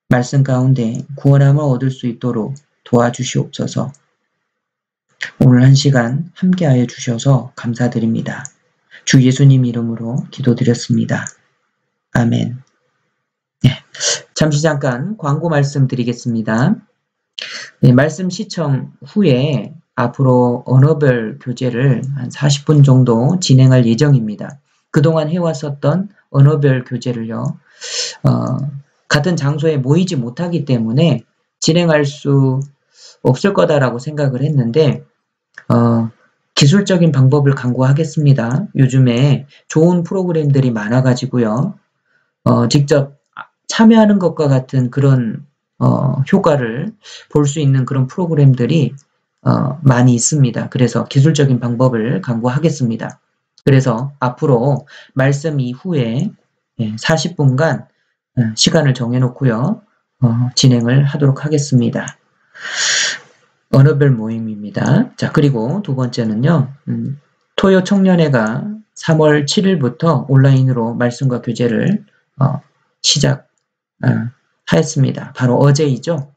말씀 가운데 구원함을 얻을 수 있도록 도와주시옵소서. 오늘 한 시간 함께하여 주셔서 감사드립니다. 주 예수님 이름으로 기도드렸습니다. 아멘. 네, 잠시 잠깐 광고 말씀 드리겠습니다. 네, 말씀 시청 후에 앞으로 언어별 교재를 한 40분 정도 진행할 예정입니다. 그동안 해왔었던 언어별 교재를요, 같은 장소에 모이지 못하기 때문에 진행할 수 없을 거다라고 생각을 했는데, 기술적인 방법을 강구하겠습니다. 요즘에 좋은 프로그램들이 많아가지고요, 직접 참여하는 것과 같은 그런 효과를 볼 수 있는 그런 프로그램들이 많이 있습니다. 그래서 기술적인 방법을 강구하겠습니다. 그래서 앞으로 말씀 이후에 40분간 시간을 정해놓고요, 진행을 하도록 하겠습니다. 언어별 모임입니다. 자, 그리고 두 번째는요, 토요 청년회가 3월 7일부터 온라인으로 말씀과 교제를 시작하였습니다. 바로 어제이죠.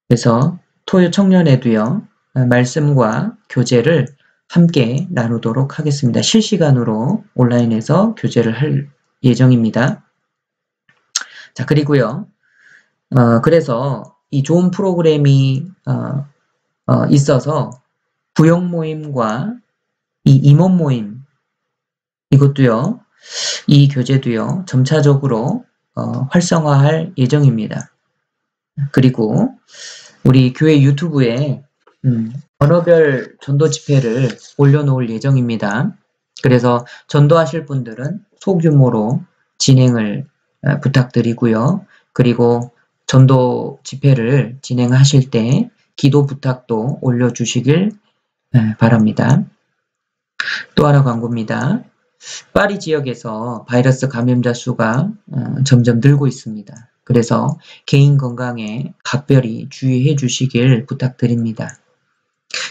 그래서 토요 청년회도요, 말씀과 교제를 함께 나누도록 하겠습니다. 실시간으로 온라인에서 교제를 할 예정입니다. 자, 그리고요, 그래서 이 좋은 프로그램이 있어서 부역 모임과 이 임원 모임, 이것도요, 이 교재도요, 점차적으로 활성화할 예정입니다. 그리고 우리 교회 유튜브에 언어별 전도 집회를 올려놓을 예정입니다. 그래서 전도하실 분들은 소규모로 진행을 부탁드리고요. 그리고 전도 집회를 진행하실 때 기도 부탁도 올려주시길 바랍니다. 또 하나 광고입니다. 파리 지역에서 바이러스 감염자 수가 점점 늘고 있습니다. 그래서 개인 건강에 각별히 주의해 주시길 부탁드립니다.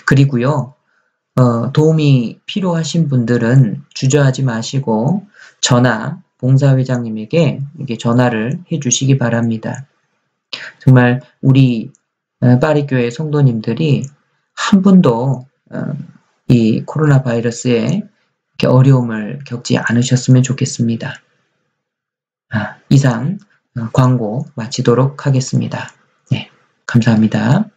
그리고요, 도움이 필요하신 분들은 주저하지 마시고 봉사회장님에게 이렇게 전화를 해 주시기 바랍니다. 정말 우리 파리교회 성도님들이 한 분도 이 코로나 바이러스에 이렇게 어려움을 겪지 않으셨으면 좋겠습니다. 이상 광고 마치도록 하겠습니다. 네, 감사합니다.